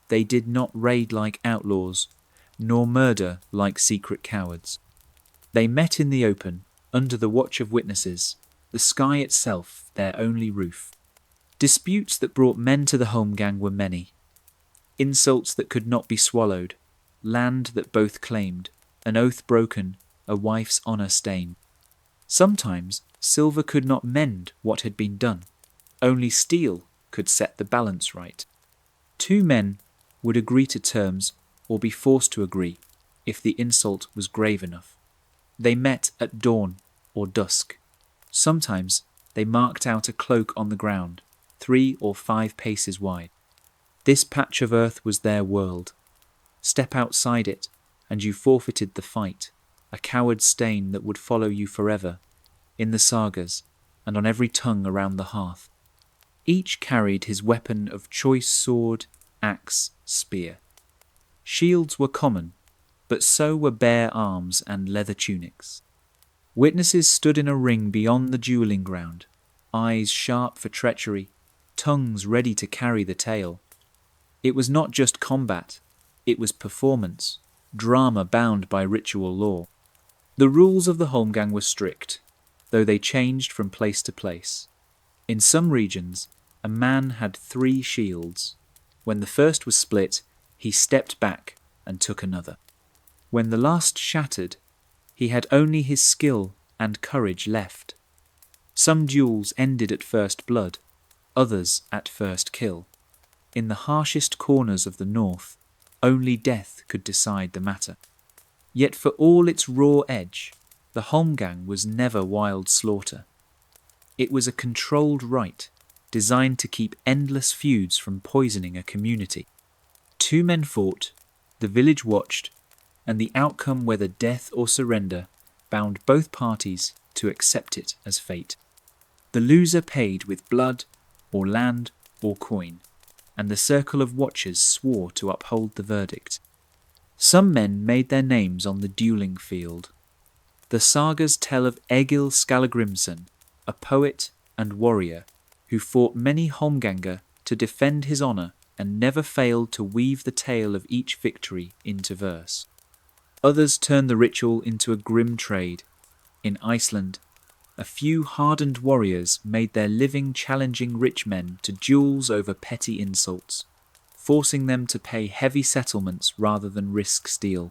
they did not raid like outlaws, nor murder like secret cowards. They met in the open, under the watch of witnesses, the sky itself their only roof. Disputes that brought men to the holmgang were many. Insults that could not be swallowed, land that both claimed, an oath broken, a wife's honour stained. Sometimes silver could not mend what had been done. Only steel could set the balance right. Two men would agree to terms or be forced to agree if the insult was grave enough. They met at dawn or dusk. Sometimes they marked out a cloak on the ground, 3 or 5 paces wide. This patch of earth was their world. Step outside it, and you forfeited the fight, a coward stain that would follow you forever, in the sagas and on every tongue around the hearth. Each carried his weapon of choice sword, axe, spear. Shields were common, but so were bare arms and leather tunics. Witnesses stood in a ring beyond the duelling ground, eyes sharp for treachery, tongues ready to carry the tale. It was not just combat, it was performance, drama bound by ritual law. The rules of the holmgang were strict, though they changed from place to place. In some regions, a man had 3 shields. When the first was split, he stepped back and took another. When the last shattered, he had only his skill and courage left. Some duels ended at first blood, others at first kill. In the harshest corners of the north, only death could decide the matter. Yet for all its raw edge, the holmgang was never wild slaughter. It was a controlled rite, designed to keep endless feuds from poisoning a community. 2 men fought, the village watched, and the outcome, whether death or surrender, bound both parties to accept it as fate. The loser paid with blood, or land, or coin, and the circle of watchers swore to uphold the verdict. Some men made their names on the dueling field. The sagas tell of Egil Skallagrimsson, a poet and warrior who fought many holmganga to defend his honour and never failed to weave the tale of each victory into verse. Others turned the ritual into a grim trade. In Iceland, a few hardened warriors made their living challenging rich men to duels over petty insults, forcing them to pay heavy settlements rather than risk steel.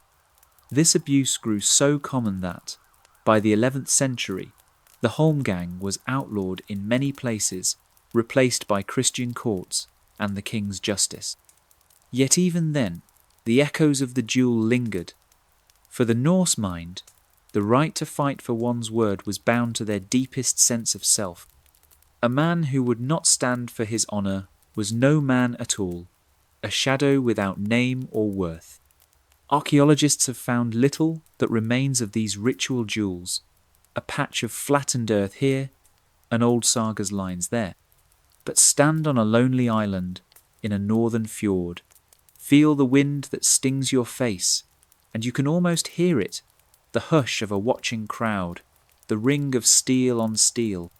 This abuse grew so common that, by the 11th century, the holmgang was outlawed in many places, replaced by Christian courts and the king's justice. Yet even then, the echoes of the duel lingered. For the Norse mind, the right to fight for one's word was bound to their deepest sense of self. A man who would not stand for his honour was no man at all, a shadow without name or worth. Archaeologists have found little that remains of these ritual duels, a patch of flattened earth here, an old saga's lines there. But stand on a lonely island in a northern fjord, feel the wind that stings your face, and you can almost hear it, the hush of a watching crowd, the ring of steel on steel,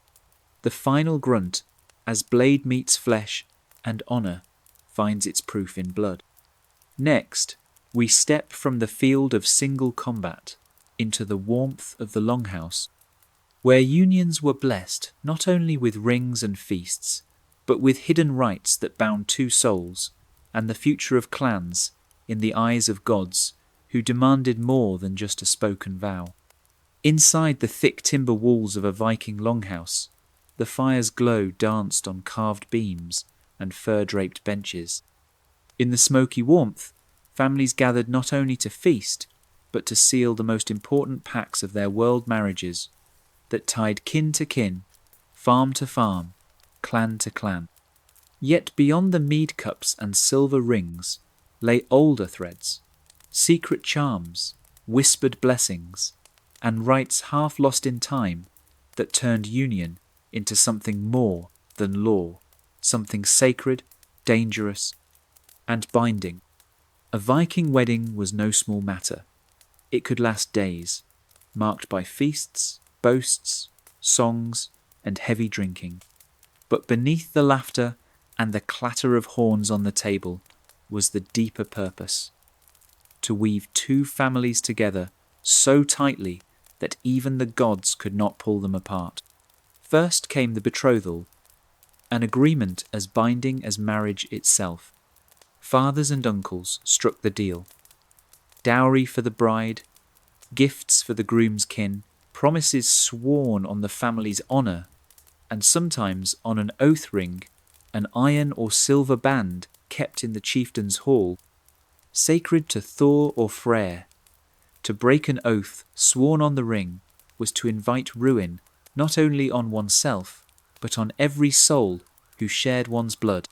the final grunt as blade meets flesh and honour finds its proof in blood. Next, we step from the field of single combat into the warmth of the longhouse, where unions were blessed not only with rings and feasts, but with hidden rites that bound two souls and the future of clans in the eyes of gods who demanded more than just a spoken vow. Inside the thick timber walls of a Viking longhouse, the fire's glow danced on carved beams and fur-draped benches. In the smoky warmth, families gathered not only to feast, but to seal the most important pacts of their world marriages that tied kin to kin, farm to farm, clan to clan. Yet beyond the mead cups and silver rings lay older threads, secret charms, whispered blessings, and rites half lost in time that turned union into something more than law, something sacred, dangerous, and binding. A Viking wedding was no small matter. It could last days, marked by feasts, boasts, songs, and heavy drinking. But beneath the laughter and the clatter of horns on the table was the deeper purpose: to weave two families together so tightly that even the gods could not pull them apart. First came the betrothal, an agreement as binding as marriage itself. Fathers and uncles struck the deal. Dowry for the bride, gifts for the groom's kin, promises sworn on the family's honour, and sometimes on an oath ring, an iron or silver band kept in the chieftain's hall, sacred to Thor or Freyr. To break an oath sworn on the ring was to invite ruin not only on oneself, but on every soul who shared one's blood.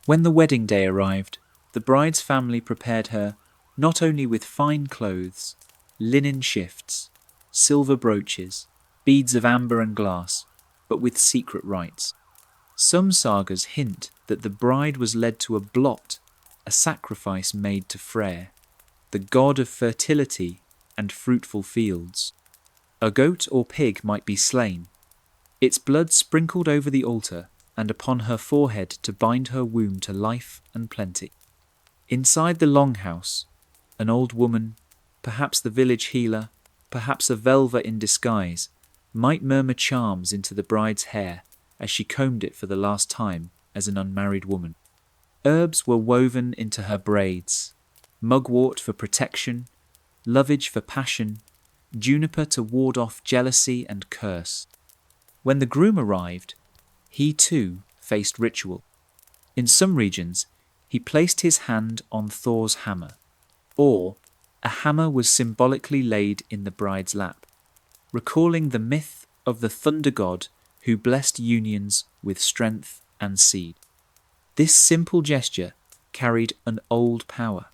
When the wedding day arrived, the bride's family prepared her not only with fine clothes, linen shifts, silver brooches, beads of amber and glass, but with secret rites. Some sagas hint that the bride was led to a blót, a sacrifice made to Freyr, the god of fertility and fruitful fields. A goat or pig might be slain, its blood sprinkled over the altar and upon her forehead to bind her womb to life and plenty. Inside the longhouse, an old woman, perhaps the village healer, perhaps a Völva in disguise, might murmur charms into the bride's hair as she combed it for the last time as an unmarried woman. Herbs were woven into her braids: mugwort for protection, lovage for passion, juniper to ward off jealousy and curse. When the groom arrived, he too faced ritual. In some regions, he placed his hand on Thor's hammer, or a hammer was symbolically laid in the bride's lap, recalling the myth of the thunder god who blessed unions with strength and seed. This simple gesture carried an old power,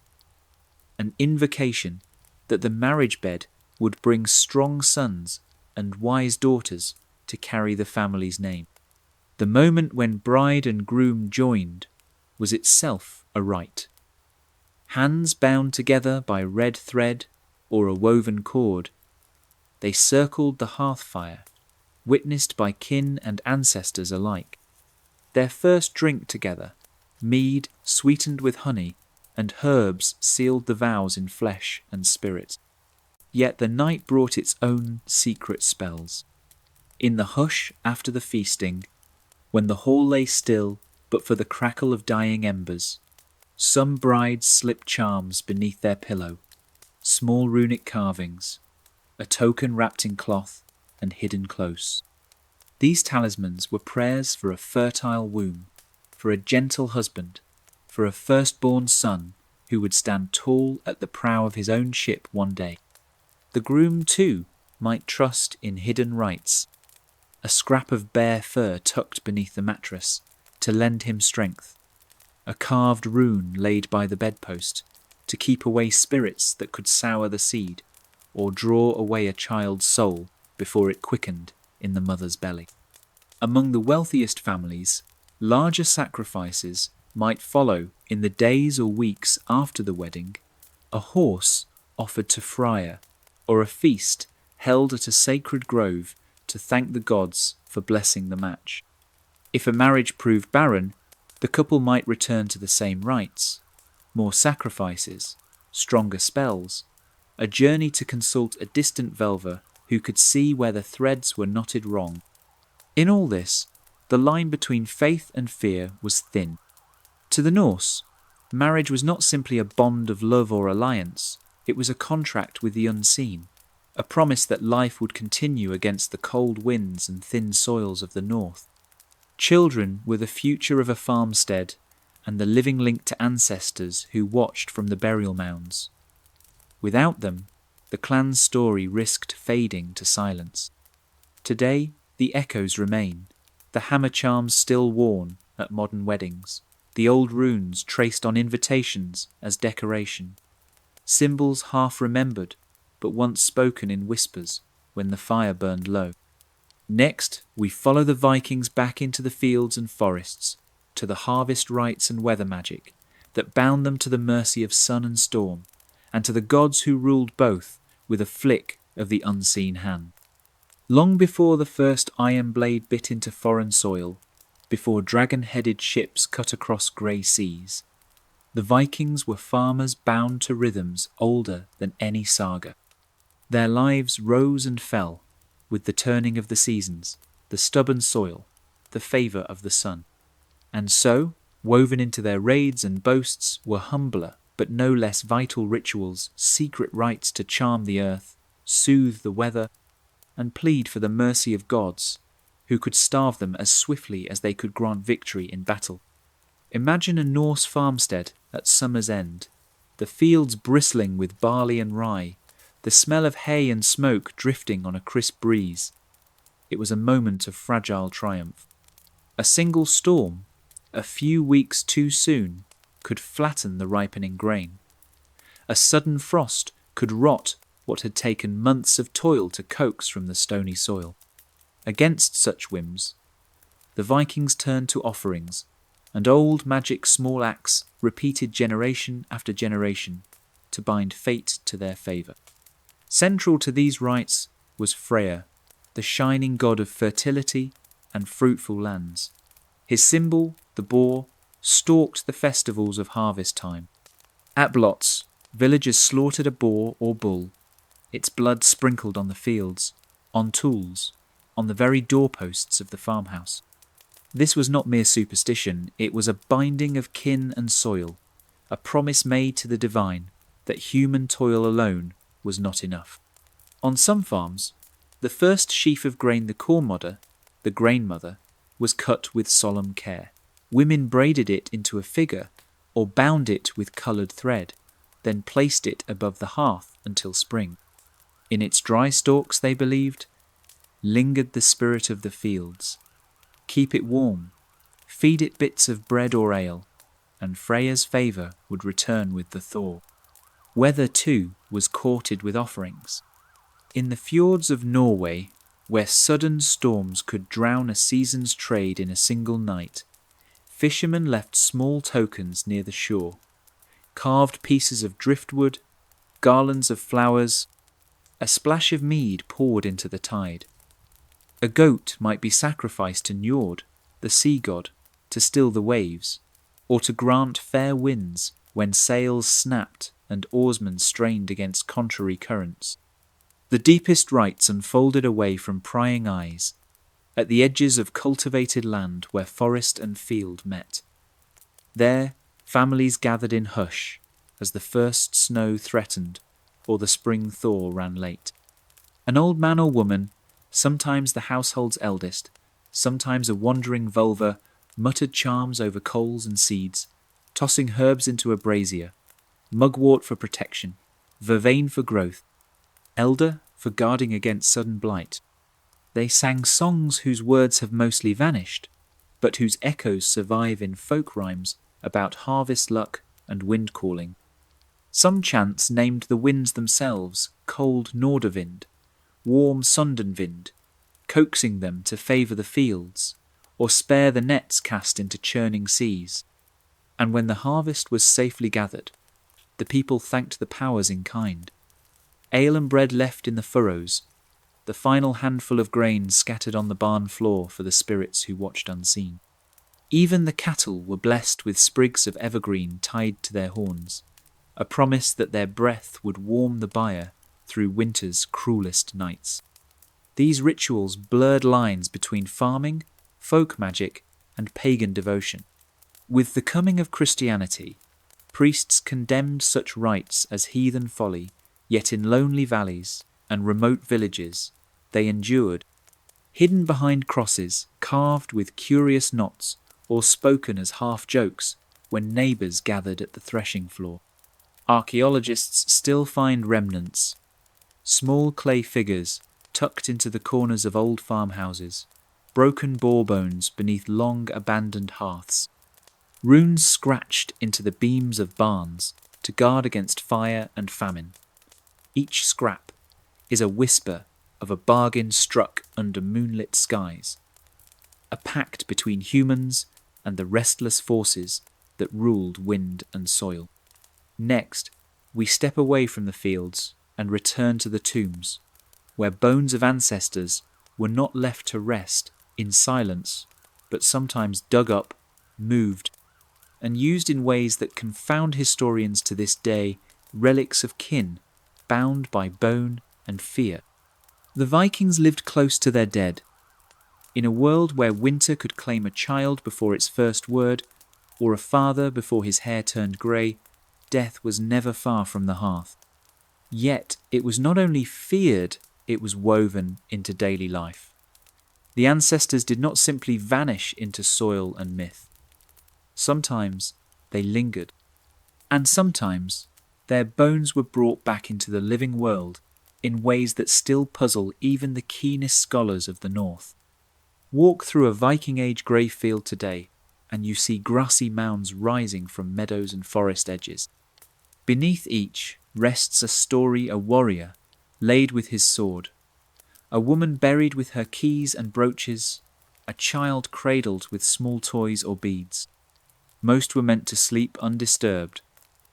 an invocation that the marriage bed would bring strong sons and wise daughters to carry the family's name. The moment when bride and groom joined was itself a rite. Hands bound together by red thread or a woven cord, they circled the hearth fire, witnessed by kin and ancestors alike. Their first drink together, mead sweetened with honey, and herbs sealed the vows in flesh and spirit. Yet the night brought its own secret spells. In the hush after the feasting, when the hall lay still but for the crackle of dying embers, some brides slipped charms beneath their pillow, small runic carvings, a token wrapped in cloth and hidden close. These talismans were prayers for a fertile womb, for a gentle husband, for a firstborn son who would stand tall at the prow of his own ship one day. The groom, too, might trust in hidden rites, a scrap of bare fur tucked beneath the mattress to lend him strength, a carved rune laid by the bedpost to keep away spirits that could sour the seed or draw away a child's soul before it quickened in the mother's belly. Among the wealthiest families, larger sacrifices might follow in the days or weeks after the wedding, a horse offered to Freya, or a feast held at a sacred grove to thank the gods for blessing the match. If a marriage proved barren, the couple might return to the same rites, more sacrifices, stronger spells, a journey to consult a distant Völva who could see where the threads were knotted wrong. In all this, the line between faith and fear was thin. To the Norse, marriage was not simply a bond of love or alliance, it was a contract with the unseen, a promise that life would continue against the cold winds and thin soils of the north. Children were the future of a farmstead and the living link to ancestors who watched from the burial mounds. Without them, the clan's story risked fading to silence. Today, the echoes remain, the hammer charms still worn at modern weddings, the old runes traced on invitations as decoration, symbols half remembered but once spoken in whispers when the fire burned low. Next, we follow the Vikings back into the fields and forests, to the harvest rites and weather magic that bound them to the mercy of sun and storm, and to the gods who ruled both with a flick of the unseen hand. Long before the first iron blade bit into foreign soil, before dragon-headed ships cut across grey seas, the Vikings were farmers bound to rhythms older than any saga. Their lives rose and fell with the turning of the seasons, the stubborn soil, the favour of the sun. And so, woven into their raids and boasts were humbler but no less vital rituals, secret rites to charm the earth, soothe the weather, and plead for the mercy of gods, who could starve them as swiftly as they could grant victory in battle. Imagine a Norse farmstead at summer's end, the fields bristling with barley and rye, the smell of hay and smoke drifting on a crisp breeze. It was a moment of fragile triumph. A single storm, a few weeks too soon, could flatten the ripening grain. A sudden frost could rot what had taken months of toil to coax from the stony soil. Against such whims, the Vikings turned to offerings, and old magic small axe repeated generation after generation to bind fate to their favour. Central to these rites was Freyr, the shining god of fertility and fruitful lands. His symbol, the boar, stalked the festivals of harvest time. At blots, villagers slaughtered a boar or bull, its blood sprinkled on the fields, on tools, on the very doorposts of the farmhouse. This was not mere superstition, it was a binding of kin and soil, a promise made to the divine that human toil alone was not enough. On some farms, the first sheaf of grain the corn modder, the grain mother, was cut with solemn care. Women braided it into a figure or bound it with coloured thread, then placed it above the hearth until spring. In its dry stalks, they believed, lingered the spirit of the fields. Keep it warm, feed it bits of bread or ale, and Freya's favour would return with the thaw. Weather, too, was courted with offerings. In the fjords of Norway, where sudden storms could drown a season's trade in a single night, fishermen left small tokens near the shore, carved pieces of driftwood, garlands of flowers, a splash of mead poured into the tide. A goat might be sacrificed to Njord, the sea god, to still the waves, or to grant fair winds when sails snapped and oarsmen strained against contrary currents. The deepest rites unfolded away from prying eyes, at the edges of cultivated land where forest and field met. There, families gathered in hush as the first snow threatened or the spring thaw ran late. An old man or woman, sometimes the household's eldest, sometimes a wandering Völva, muttered charms over coals and seeds, tossing herbs into a brazier, mugwort for protection, vervain for growth, elder for guarding against sudden blight. They sang songs whose words have mostly vanished, but whose echoes survive in folk rhymes about harvest luck and wind calling. Some chants named the winds themselves cold Nordavind, warm Sundenwind, coaxing them to favour the fields, or spare the nets cast into churning seas. And when the harvest was safely gathered, the people thanked the powers in kind. Ale and bread left in the furrows, the final handful of grain scattered on the barn floor for the spirits who watched unseen. Even the cattle were blessed with sprigs of evergreen tied to their horns, a promise that their breath would warm the byre through winter's cruelest nights. These rituals blurred lines between farming, folk magic, and pagan devotion. With the coming of Christianity, priests condemned such rites as heathen folly, yet in lonely valleys and remote villages they endured, hidden behind crosses carved with curious knots or spoken as half-jokes when neighbours gathered at the threshing floor. Archaeologists still find remnants, small clay figures tucked into the corners of old farmhouses, broken boar bones beneath long abandoned hearths, runes scratched into the beams of barns to guard against fire and famine. Each scrap is a whisper of a bargain struck under moonlit skies, a pact between humans and the restless forces that ruled wind and soil. Next, we step away from the fields and return to the tombs, where bones of ancestors were not left to rest in silence, but sometimes dug up, moved, and used in ways that confound historians to this day, relics of kin, bound by bone and fear. The Vikings lived close to their dead. In a world where winter could claim a child before its first word, or a father before his hair turned grey, death was never far from the hearth. Yet it was not only feared, it was woven into daily life. The ancestors did not simply vanish into soil and myth. Sometimes they lingered, and sometimes their bones were brought back into the living world in ways that still puzzle even the keenest scholars of the North. Walk through a Viking Age grave field today, and you see grassy mounds rising from meadows and forest edges. Beneath each rests a story, a warrior laid with his sword, a woman buried with her keys and brooches, a child cradled with small toys or beads. Most were meant to sleep undisturbed,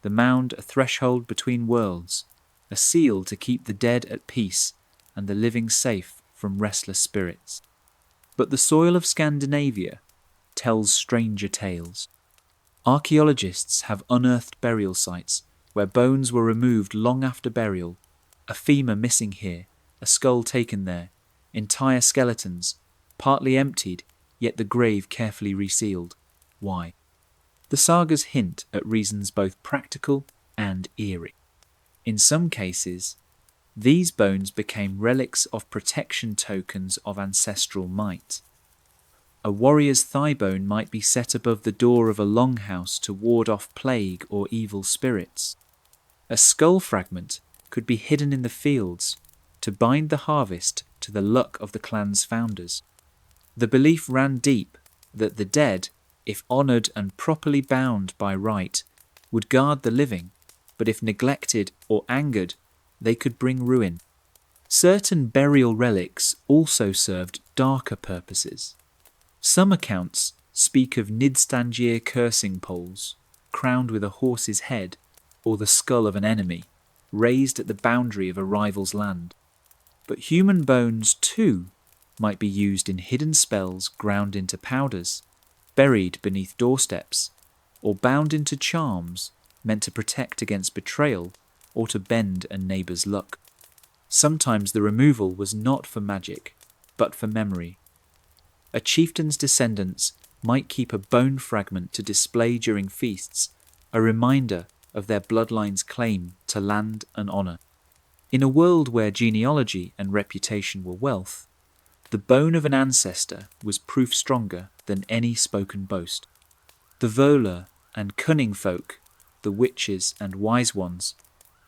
the mound a threshold between worlds, a seal to keep the dead at peace and the living safe from restless spirits. But the soil of Scandinavia tells stranger tales. Archaeologists have unearthed burial sites where bones were removed long after burial, a femur missing here, a skull taken there, entire skeletons, partly emptied, yet the grave carefully resealed. Why? The sagas hint at reasons both practical and eerie. In some cases, these bones became relics of protection tokens of ancestral might. A warrior's thigh bone might be set above the door of a longhouse to ward off plague or evil spirits. A skull fragment could be hidden in the fields to bind the harvest to the luck of the clan's founders. The belief ran deep that the dead, if honoured and properly bound by right, would guard the living, but if neglected or angered, they could bring ruin. Certain burial relics also served darker purposes. Some accounts speak of Nidstangir cursing poles, crowned with a horse's head or the skull of an enemy, raised at the boundary of a rival's land. But human bones, too, might be used in hidden spells ground into powders, buried beneath doorsteps, or bound into charms meant to protect against betrayal or to bend a neighbour's luck. Sometimes the removal was not for magic, but for memory. A chieftain's descendants might keep a bone fragment to display during feasts, a reminder of their bloodline's claim to land and honour. In a world where genealogy and reputation were wealth, the bone of an ancestor was proof stronger than any spoken boast. The Völva and cunning folk, the witches and wise ones,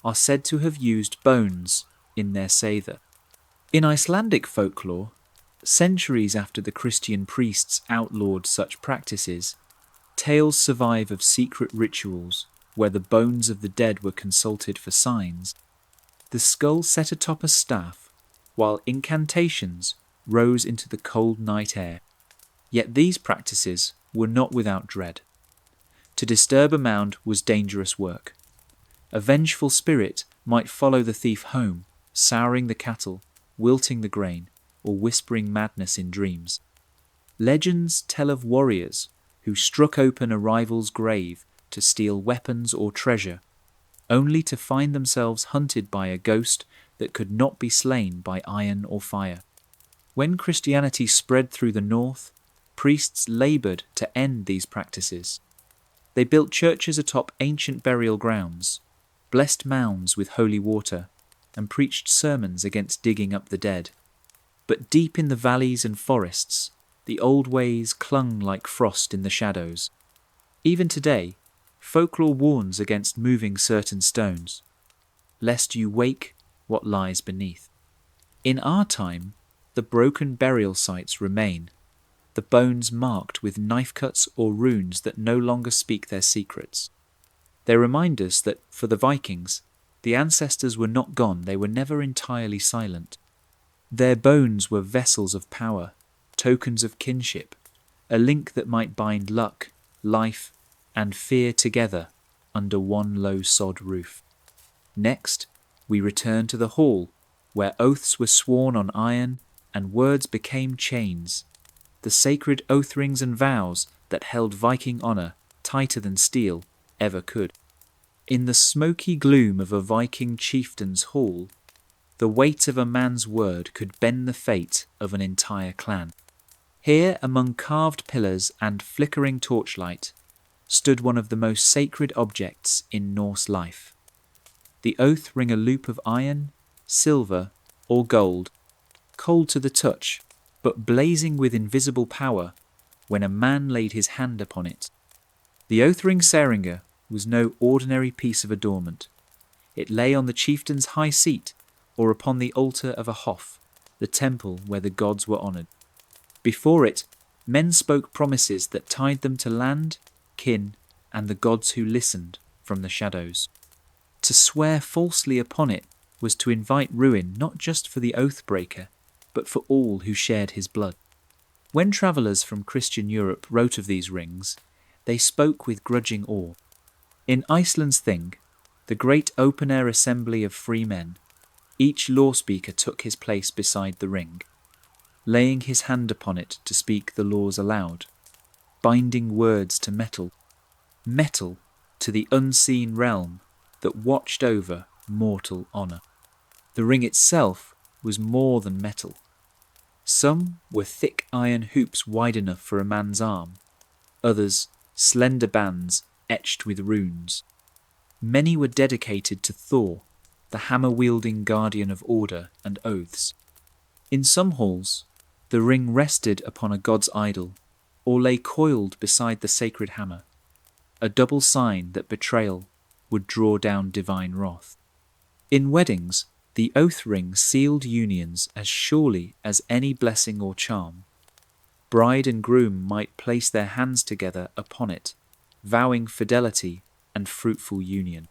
are said to have used bones in their seiðr. In Icelandic folklore, centuries after the Christian priests outlawed such practices, tales survive of secret rituals where the bones of the dead were consulted for signs. The skull set atop a staff, while incantations rose into the cold night air. Yet these practices were not without dread. To disturb a mound was dangerous work. A vengeful spirit might follow the thief home, souring the cattle, wilting the grain, or whispering madness in dreams. Legends tell of warriors who struck open a rival's grave to steal weapons or treasure, only to find themselves hunted by a ghost that could not be slain by iron or fire. When Christianity spread through the north, priests laboured to end these practices. They built churches atop ancient burial grounds, blessed mounds with holy water, and preached sermons against digging up the dead. But deep in the valleys and forests, the old ways clung like frost in the shadows. Even today, folklore warns against moving certain stones, lest you wake what lies beneath. In our time, the broken burial sites remain, the bones marked with knife cuts or runes that no longer speak their secrets. They remind us that, for the Vikings, the ancestors were not gone, they were never entirely silent. Their bones were vessels of power, tokens of kinship, a link that might bind luck, life, and fear together under one low sod roof. Next, we return to the hall, where oaths were sworn on iron and words became chains, the sacred oath rings and vows that held Viking honour tighter than steel ever could. In the smoky gloom of a Viking chieftain's hall, the weight of a man's word could bend the fate of an entire clan. Here, among carved pillars and flickering torchlight, stood one of the most sacred objects in Norse life. The oath ring, a loop of iron, silver, or gold, cold to the touch, but blazing with invisible power when a man laid his hand upon it. The oath ring seiðr was no ordinary piece of adornment. It lay on the chieftain's high seat or upon the altar of a hof, the temple where the gods were honoured. Before it, men spoke promises that tied them to land, kin, and the gods who listened from the shadows. To swear falsely upon it was to invite ruin not just for the oath-breaker, but for all who shared his blood. When travellers from Christian Europe wrote of these rings, they spoke with grudging awe. In Iceland's Thing, the great open-air assembly of free men, each law-speaker took his place beside the ring, laying his hand upon it to speak the laws aloud, binding words to metal, metal to the unseen realm that watched over mortal honour. The ring itself was more than metal. Some were thick iron hoops wide enough for a man's arm, others slender bands etched with runes. Many were dedicated to Thor, the hammer-wielding guardian of order and oaths. In some halls, the ring rested upon a god's idol, or lay coiled beside the sacred hammer, a double sign that betrayal would draw down divine wrath. In weddings, the oath ring sealed unions as surely as any blessing or charm. Bride and groom might place their hands together upon it, vowing fidelity and fruitful union.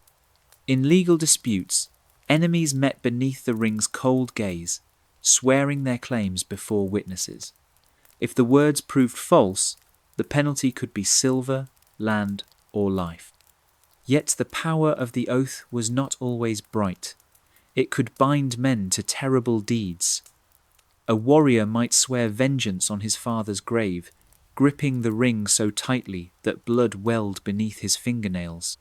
In legal disputes, Enemies met beneath the ring's cold gaze, swearing their claims before witnesses. If the words proved false, the penalty could be silver, land, or life. Yet the power of the oath was not always bright. It could bind men to terrible deeds. A warrior might swear vengeance on his father's grave, gripping the ring so tightly that blood welled beneath his fingernails.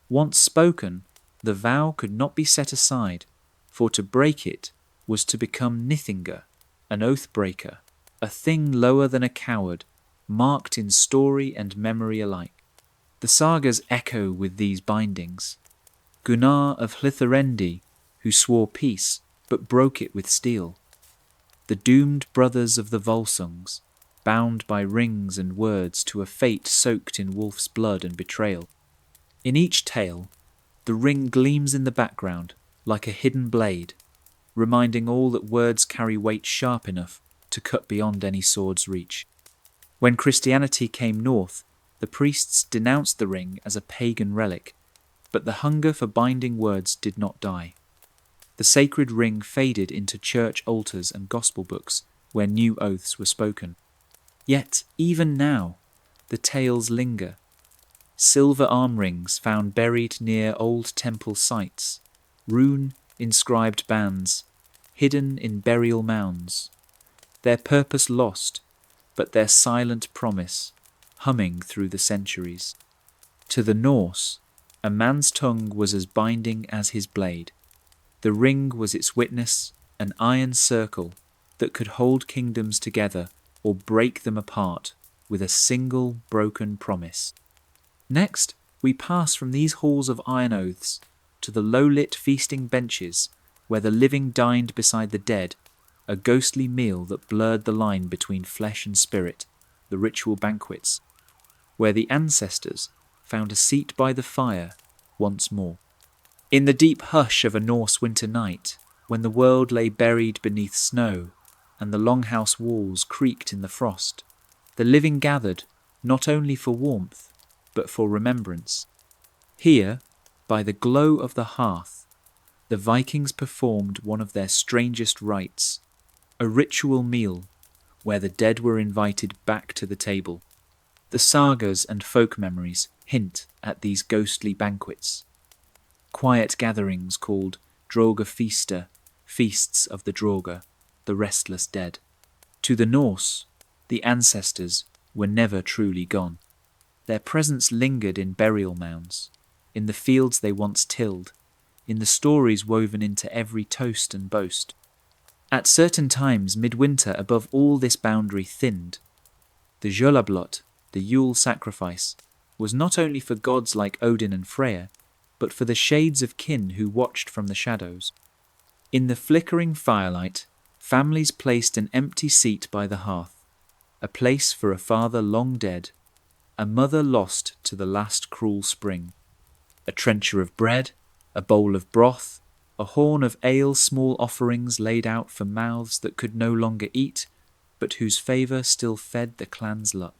Once spoken, the vow could not be set aside, for to break it was to become Nithinger, an oath-breaker, a thing lower than a coward, marked in story and memory alike. The sagas echo with these bindings. Gunnar of Hlitharendi, who swore peace, but broke it with steel. The doomed brothers of the Volsungs, bound by rings and words to a fate soaked in wolf's blood and betrayal. In each tale, the ring gleams in the background like a hidden blade, reminding all that words carry weight sharp enough to cut beyond any sword's reach. When Christianity came north, the priests denounced the ring as a pagan relic, but the hunger for binding words did not die. The sacred ring faded into church altars and gospel books where new oaths were spoken. Yet, even now, the tales linger. Silver arm rings found buried near old temple sites, rune-inscribed bands, hidden in burial mounds. Their purpose lost, but their silent promise humming through the centuries. To the Norse, a man's tongue was as binding as his blade. The ring was its witness, an iron circle that could hold kingdoms together or break them apart with a single broken promise. Next, we pass from these halls of iron oaths to the low-lit feasting benches where the living dined beside the dead, a ghostly meal that blurred the line between flesh and spirit, the ritual banquets, where the ancestors found a seat by the fire once more. In the deep hush of a Norse winter night, when the world lay buried beneath snow and the longhouse walls creaked in the frost, the living gathered not only for warmth, but for remembrance. Here, by the glow of the hearth, the Vikings performed one of their strangest rites, a ritual meal where the dead were invited back to the table. The sagas and folk memories hint at these ghostly banquets, quiet gatherings called Drauga feasts of the Drauga, the restless dead. To the Norse, the ancestors were never truly gone. Their presence lingered in burial mounds, in the fields they once tilled, in the stories woven into every toast and boast. At certain times midwinter above all this boundary thinned. The Jólablot, the Yule sacrifice, was not only for gods like Odin and Freya, but for the shades of kin who watched from the shadows. In the flickering firelight, families placed an empty seat by the hearth, a place for a father long dead, a mother lost to the last cruel spring. A trencher of bread, a bowl of broth, a horn of ale, small offerings laid out for mouths that could no longer eat, but whose favour still fed the clan's luck.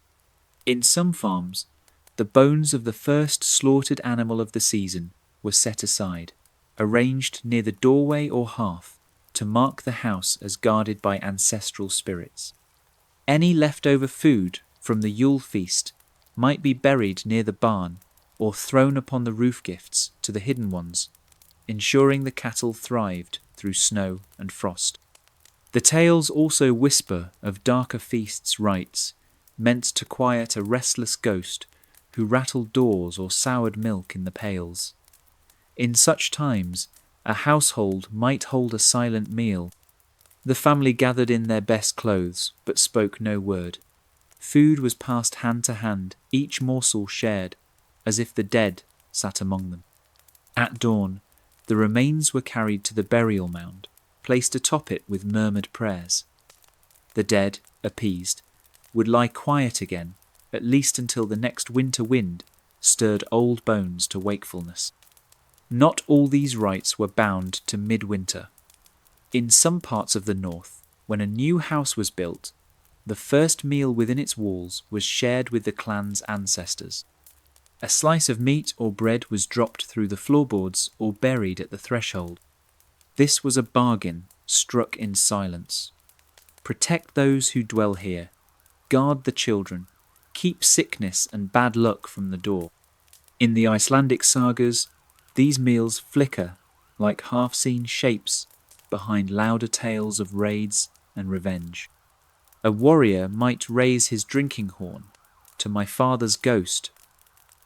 In some farms, the bones of the first slaughtered animal of the season were set aside, arranged near the doorway or hearth to mark the house as guarded by ancestral spirits. Any leftover food from the Yule feast might be buried near the barn or thrown upon the roof gifts to the hidden ones, ensuring the cattle thrived through snow and frost. The tales also whisper of darker feasts' rites, meant to quiet a restless ghost who rattled doors or soured milk in the pails. In such times, a household might hold a silent meal. The family gathered in their best clothes, but spoke no word. Food was passed hand to hand, each morsel shared, as if the dead sat among them. At dawn, the remains were carried to the burial mound, placed atop it with murmured prayers. The dead, appeased, would lie quiet again, at least until the next winter wind stirred old bones to wakefulness. Not all these rites were bound to midwinter. In some parts of the north, when a new house was built, the first meal within its walls was shared with the clan's ancestors. A slice of meat or bread was dropped through the floorboards or buried at the threshold. This was a bargain struck in silence. Protect those who dwell here. Guard the children. Keep sickness and bad luck from the door. In the Icelandic sagas, these meals flicker like half-seen shapes behind louder tales of raids and revenge. A warrior might raise his drinking horn to my father's ghost,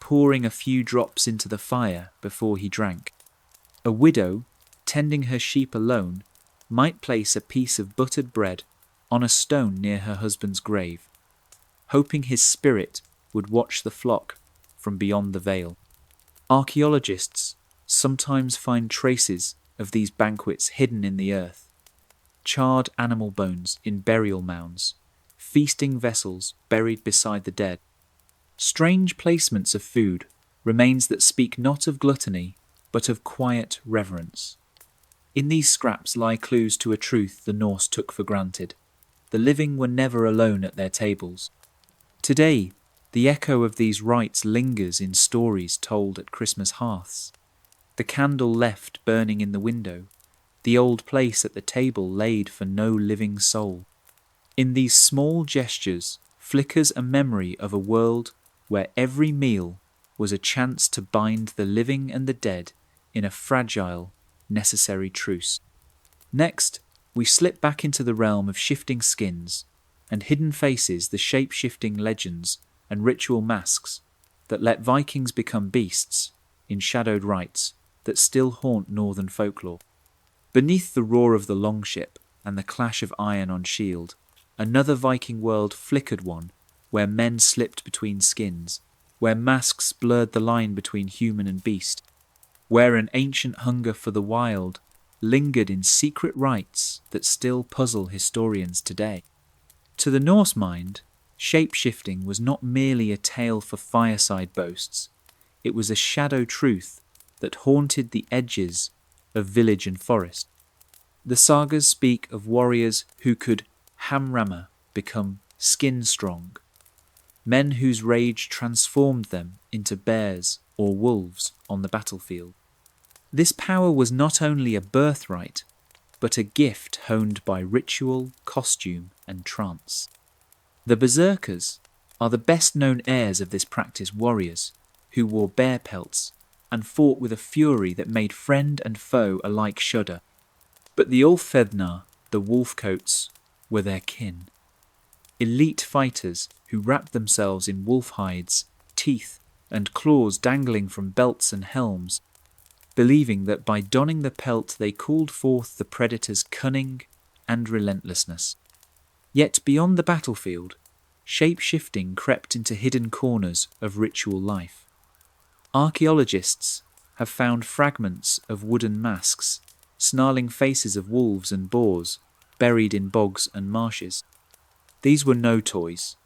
pouring a few drops into the fire before he drank. A widow, tending her sheep alone, might place a piece of buttered bread on a stone near her husband's grave, hoping his spirit would watch the flock from beyond the veil. Archaeologists sometimes find traces of these banquets hidden in the earth, charred animal bones in burial mounds, feasting vessels buried beside the dead. Strange placements of food, remains that speak not of gluttony, but of quiet reverence. In these scraps lie clues to a truth the Norse took for granted. The living were never alone at their tables. Today, the echo of these rites lingers in stories told at Christmas hearths. The candle left burning in the window, the old place at the table laid for no living soul. In these small gestures flickers a memory of a world where every meal was a chance to bind the living and the dead in a fragile, necessary truce. Next, we slip back into the realm of shifting skins and hidden faces, the shape-shifting legends and ritual masks that let Vikings become beasts in shadowed rites that still haunt northern folklore. Beneath the roar of the longship and the clash of iron on shield, another Viking world flickered one where men slipped between skins, where masks blurred the line between human and beast, where an ancient hunger for the wild lingered in secret rites that still puzzle historians today. To the Norse mind, shape-shifting was not merely a tale for fireside boasts, it was a shadow truth that haunted the edges of village and forest. The sagas speak of warriors who could hamrama, become skin-strong, men whose rage transformed them into bears or wolves on the battlefield. This power was not only a birthright, but a gift honed by ritual, costume, and trance. The berserkers are the best-known heirs of this practice, warriors who wore bear pelts and fought with a fury that made friend and foe alike shudder. But the Ulfethnar, the wolfcoats, were their kin. Elite fighters who wrapped themselves in wolf hides, teeth, and claws dangling from belts and helms, believing that by donning the pelt they called forth the predator's cunning and relentlessness. Yet beyond the battlefield, shape-shifting crept into hidden corners of ritual life. Archaeologists have found fragments of wooden masks, snarling faces of wolves and boars, buried in bogs and marshes. These were no toys.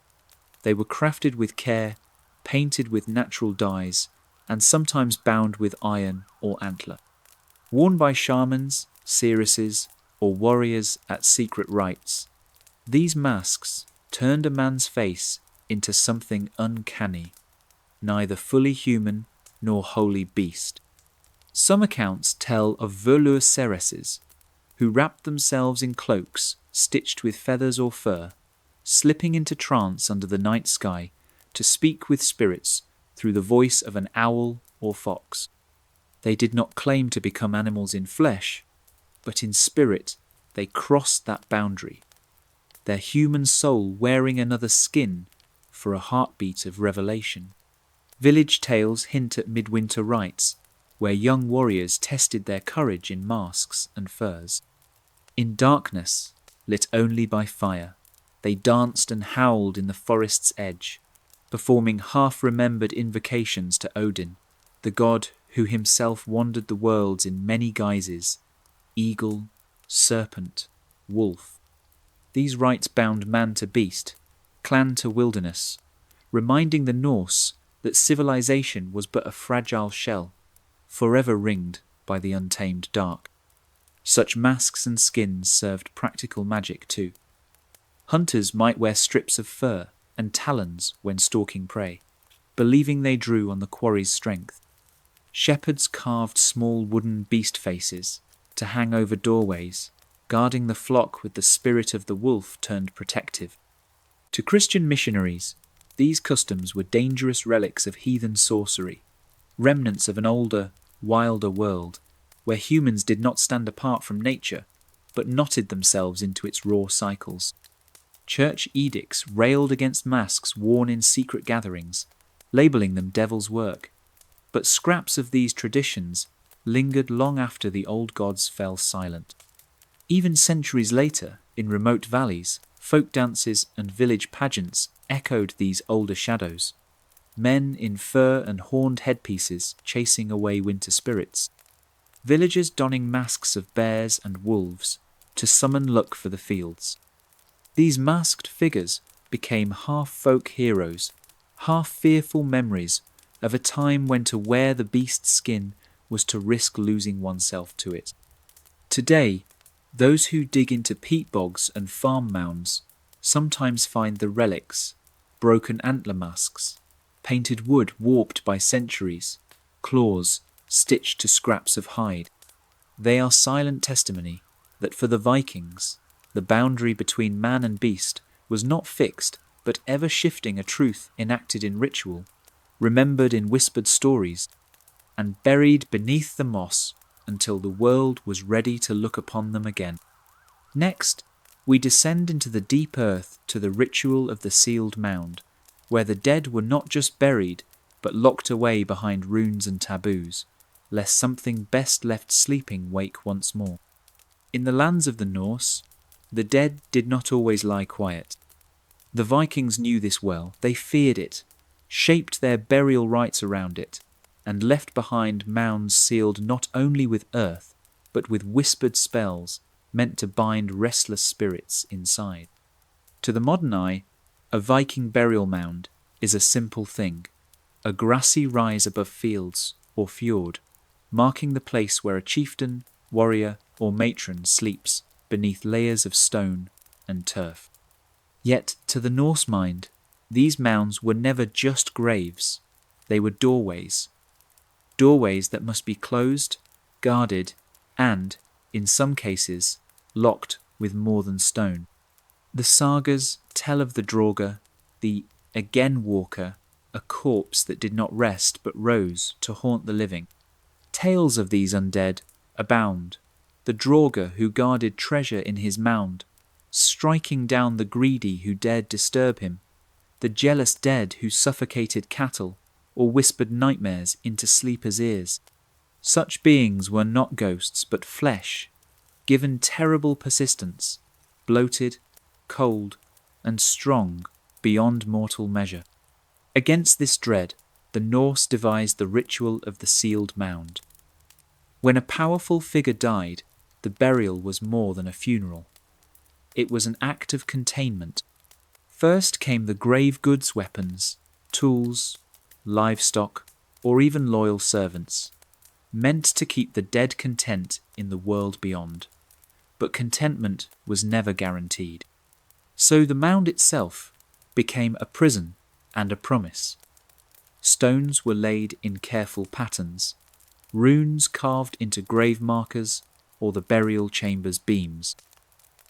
They were crafted with care, painted with natural dyes, and sometimes bound with iron or antler. Worn by shamans, seeresses, or warriors at secret rites, these masks turned a man's face into something uncanny, neither fully human nor wholly beast. Some accounts tell of Völva who wrapped themselves in cloaks stitched with feathers or fur, slipping into trance under the night sky to speak with spirits through the voice of an owl or fox. They did not claim to become animals in flesh, but in spirit they crossed that boundary, their human soul wearing another skin for a heartbeat of revelation. Village tales hint at midwinter rites, where young warriors tested their courage in masks and furs. In darkness, lit only by fire, they danced and howled in the forest's edge, performing half-remembered invocations to Odin, the god who himself wandered the worlds in many guises, eagle, serpent, wolf. These rites bound man to beast, clan to wilderness, reminding the Norse that civilization was but a fragile shell, forever ringed by the untamed dark. Such masks and skins served practical magic too. Hunters might wear strips of fur and talons when stalking prey, believing they drew on the quarry's strength. Shepherds carved small wooden beast faces to to hang over doorways, guarding the flock with the spirit of the wolf turned protective. To Christian missionaries, these customs were dangerous relics of heathen sorcery, remnants of an older, wilder world, where humans did not stand apart from nature, but knotted themselves into its raw cycles. Church edicts railed against masks worn in secret gatherings, labelling them devil's work, but scraps of these traditions lingered long after the old gods fell silent. Even centuries later, in remote valleys, folk dances and village pageants echoed these older shadows. Men in fur and horned headpieces chasing away winter spirits. Villagers donning masks of bears and wolves to summon luck for the fields. These masked figures became half folk heroes, half fearful memories of a time when to wear the beast's skin was to risk losing oneself to it. Today, those who dig into peat bogs and farm mounds sometimes find the relics, broken antler masks, painted wood warped by centuries, claws stitched to scraps of hide. They are silent testimony that for the Vikings, the boundary between man and beast was not fixed, but ever shifting, a truth enacted in ritual, remembered in whispered stories, and buried beneath the moss until the world was ready to look upon them again. Next, we descend into the deep earth to the ritual of the sealed mound, where the dead were not just buried, but locked away behind runes and taboos, lest something best left sleeping wake once more. In the lands of the Norse, the dead did not always lie quiet. The Vikings knew this well. They feared it, shaped their burial rites around it, and left behind mounds sealed not only with earth, but with whispered spells meant to bind restless spirits inside. To the modern eye, a Viking burial mound is a simple thing, a grassy rise above fields or fjord, marking the place where a chieftain, warrior, or matron sleeps beneath layers of stone and turf. Yet, to the Norse mind, these mounds were never just graves. They were doorways that must be closed, guarded, and, in some cases, locked with more than stone. The sagas tell of the Draugr, the again walker, a corpse that did not rest but rose to haunt the living. Tales of these undead abound. The Draugr who guarded treasure in his mound, striking down the greedy who dared disturb him, the jealous dead who suffocated cattle or whispered nightmares into sleepers' ears. Such beings were not ghosts but flesh, given terrible persistence, bloated, cold, and strong beyond mortal measure. Against this dread, the Norse devised the ritual of the sealed mound. When a powerful figure died, the burial was more than a funeral. It was an act of containment. First came the grave goods weapons, tools, livestock, or even loyal servants, meant to keep the dead content in the world beyond. But contentment was never guaranteed. So the mound itself became a prison and a promise. Stones were laid in careful patterns, runes carved into grave markers or the burial chamber's beams.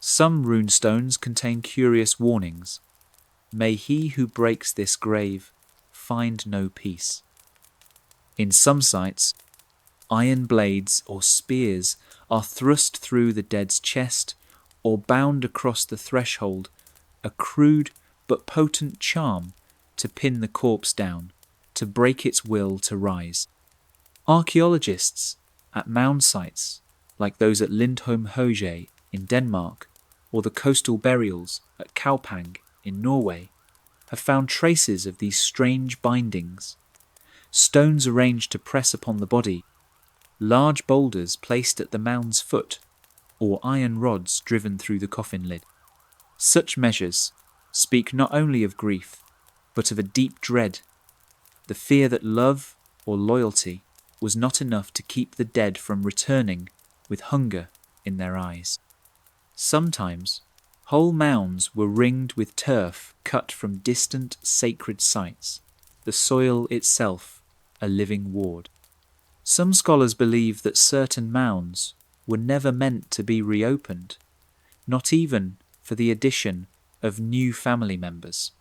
Some rune stones contain curious warnings. May he who breaks this grave find no peace. In some sites, iron blades or spears are thrust through the dead's chest or bound across the threshold, a crude but potent charm to pin the corpse down, to break its will to rise. Archaeologists at mound sites, like those at Lindholm Høje in Denmark, or the coastal burials at Kaupang in Norway, have found traces of these strange bindings. Stones arranged to press upon the body, large boulders placed at the mound's foot, or iron rods driven through the coffin lid. Such measures speak not only of grief, but of a deep dread, the fear that love or loyalty was not enough to keep the dead from returning with hunger in their eyes. Sometimes, whole mounds were ringed with turf cut from distant sacred sites, the soil itself a living ward. Some scholars believe that certain mounds, were never meant to be reopened, not even for the addition of new family members.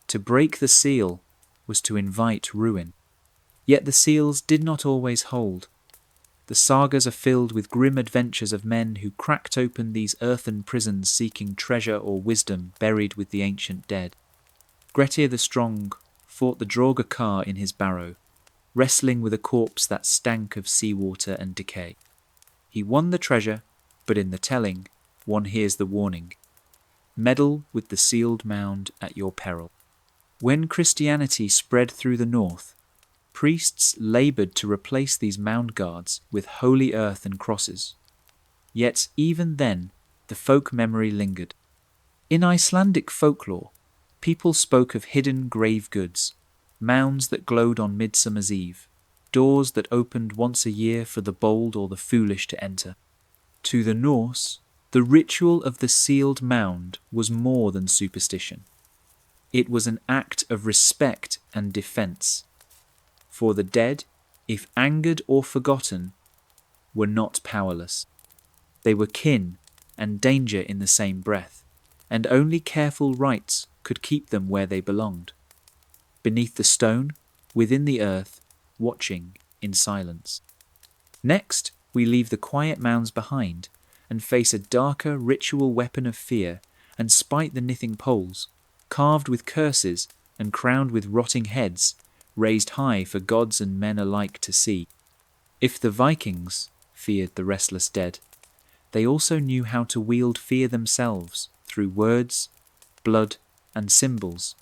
To break the seal was to invite ruin. Yet the seals did not always hold. The sagas are filled with grim adventures of men who cracked open these earthen prisons seeking treasure or wisdom buried with the ancient dead. Grettir the Strong fought the Draugr Kar in his barrow, wrestling with a corpse that stank of seawater and decay. He won the treasure, but in the telling, one hears the warning. Meddle with the sealed mound at your peril. When Christianity spread through the north, priests laboured to replace these mound guards with holy earth and crosses. Yet even then, the folk memory lingered. In Icelandic folklore, people spoke of hidden grave goods, mounds that glowed on Midsummer's Eve, doors that opened once a year for the bold or the foolish to enter. To the Norse, the ritual of the sealed mound was more than superstition. It was an act of respect and defence. For the dead, if angered or forgotten, were not powerless. They were kin and danger in the same breath, and only careful rites could keep them where they belonged. Beneath the stone, within the earth, watching in silence. Next, we leave the quiet mounds behind and face a darker ritual weapon of fear and spite the knitting poles, carved with curses and crowned with rotting heads, raised high for gods and men alike to see. If the Vikings feared the restless dead, they also knew how to wield fear themselves through words, blood, and symbols.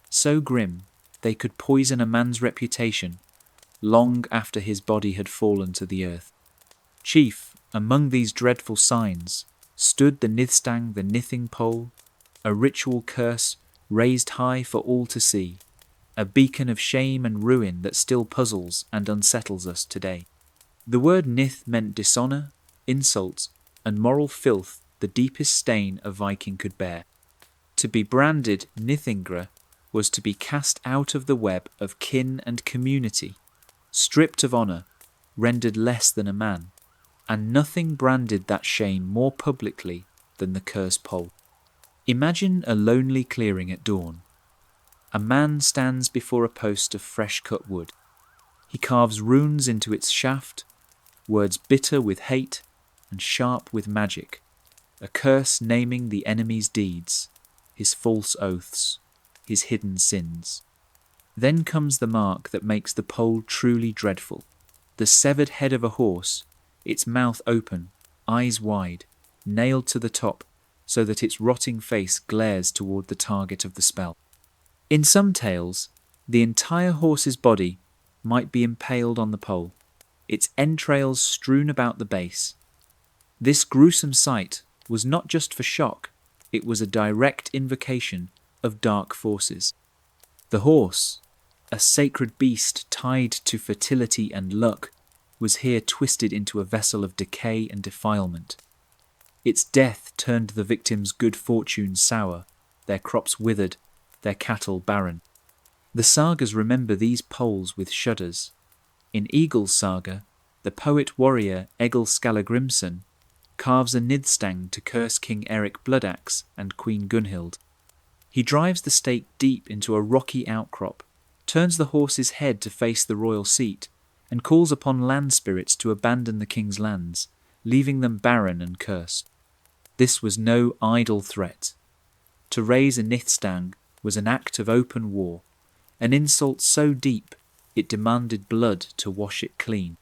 So grim, they could poison a man's reputation long after his body had fallen to the earth. Chief among these dreadful signs stood the nithstang, the knitting pole, a ritual curse raised high for all to see, a beacon of shame and ruin that still puzzles and unsettles us today. The word nith meant dishonour, insult, and moral filth, the deepest stain a Viking could bear. To be branded nithingr was to be cast out of the web of kin and community, stripped of honour, rendered less than a man, and nothing branded that shame more publicly than the cursed pole. Imagine a lonely clearing at dawn. A man stands before a post of fresh-cut wood. He carves runes into its shaft, words bitter with hate and sharp with magic, a curse naming the enemy's deeds, his false oaths, his hidden sins. Then comes the mark that makes the pole truly dreadful, the severed head of a horse, its mouth open, eyes wide, nailed to the top, so that its rotting face glares toward the target of the spell. In some tales, the entire horse's body might be impaled on the pole, its entrails strewn about the base. This gruesome sight was not just for shock, it was a direct invocation of dark forces. The horse, a sacred beast tied to fertility and luck, was here twisted into a vessel of decay and defilement. Its death turned the victims' good fortune sour, their crops withered, their cattle barren. The sagas remember these poles with shudders. In Egil's saga, the poet-warrior Egil Skallagrimsson carves a nidstang to curse King Eric Bloodaxe and Queen Gunhild. He drives the stake deep into a rocky outcrop, turns the horse's head to face the royal seat, and calls upon land spirits to abandon the king's lands, leaving them barren and cursed. This was no idle threat. To raise a nithstang was an act of open war, an insult so deep it demanded blood to wash it clean.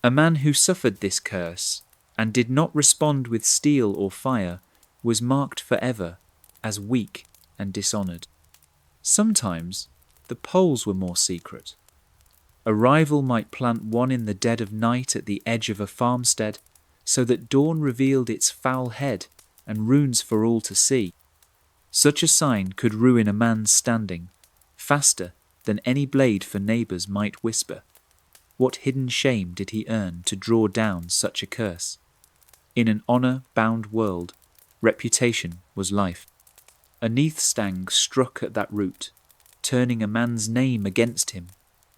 A man who suffered this curse and did not respond with steel or fire was marked forever as weak and dishonoured. Sometimes the poles were more secret. A rival might plant one in the dead of night at the edge of a farmstead, so that dawn revealed its foul head and runes for all to see. Such a sign could ruin a man's standing, faster than any blade for neighbours might whisper. What hidden shame did he earn to draw down such a curse? In an honour-bound world, reputation was life. A nithstang struck at that root, turning a man's name against him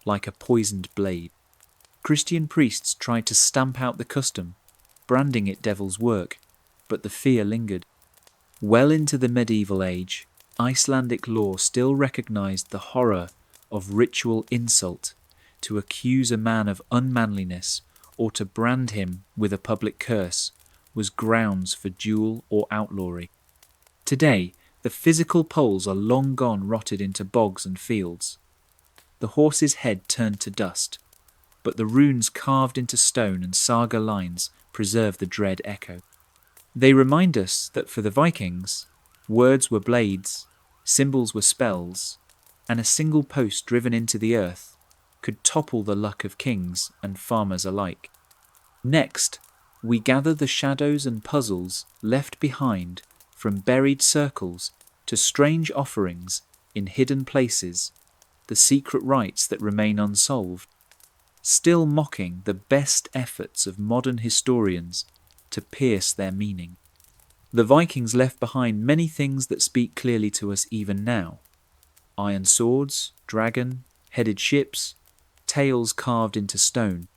like a poisoned blade. Christian priests tried to stamp out the custom, branding it devil's work, but the fear lingered. Well into the medieval age, Icelandic law still recognized the horror of ritual insult. To accuse a man of unmanliness or to brand him with a public curse was grounds for duel or outlawry. Today, the physical poles are long gone, rotted into bogs and fields. The horse's head turned to dust, but the runes carved into stone and saga lines preserve the dread echo. They remind us that for the Vikings, words were blades, symbols were spells, and a single post driven into the earth could topple the luck of kings and farmers alike. Next, we gather the shadows and puzzles left behind from buried circles to strange offerings in hidden places, the secret rites that remain unsolved, still mocking the best efforts of modern historians to pierce their meaning. The Vikings left behind many things that speak clearly to us even now. Iron swords, dragon-headed ships, tales carved into stone.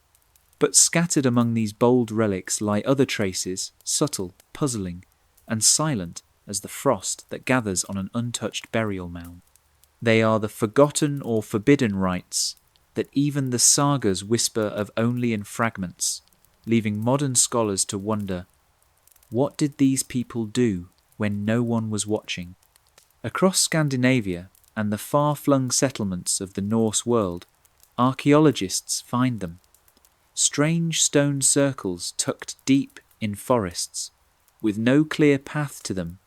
But scattered among these bold relics lie other traces, subtle, puzzling, and silent as the frost that gathers on an untouched burial mound. They are the forgotten or forbidden rites that even the sagas whisper of only in fragments, leaving modern scholars to wonder, what did these people do when no one was watching? Across Scandinavia and the far-flung settlements of the Norse world, archaeologists find them. Strange stone circles tucked deep in forests, with no clear path to them,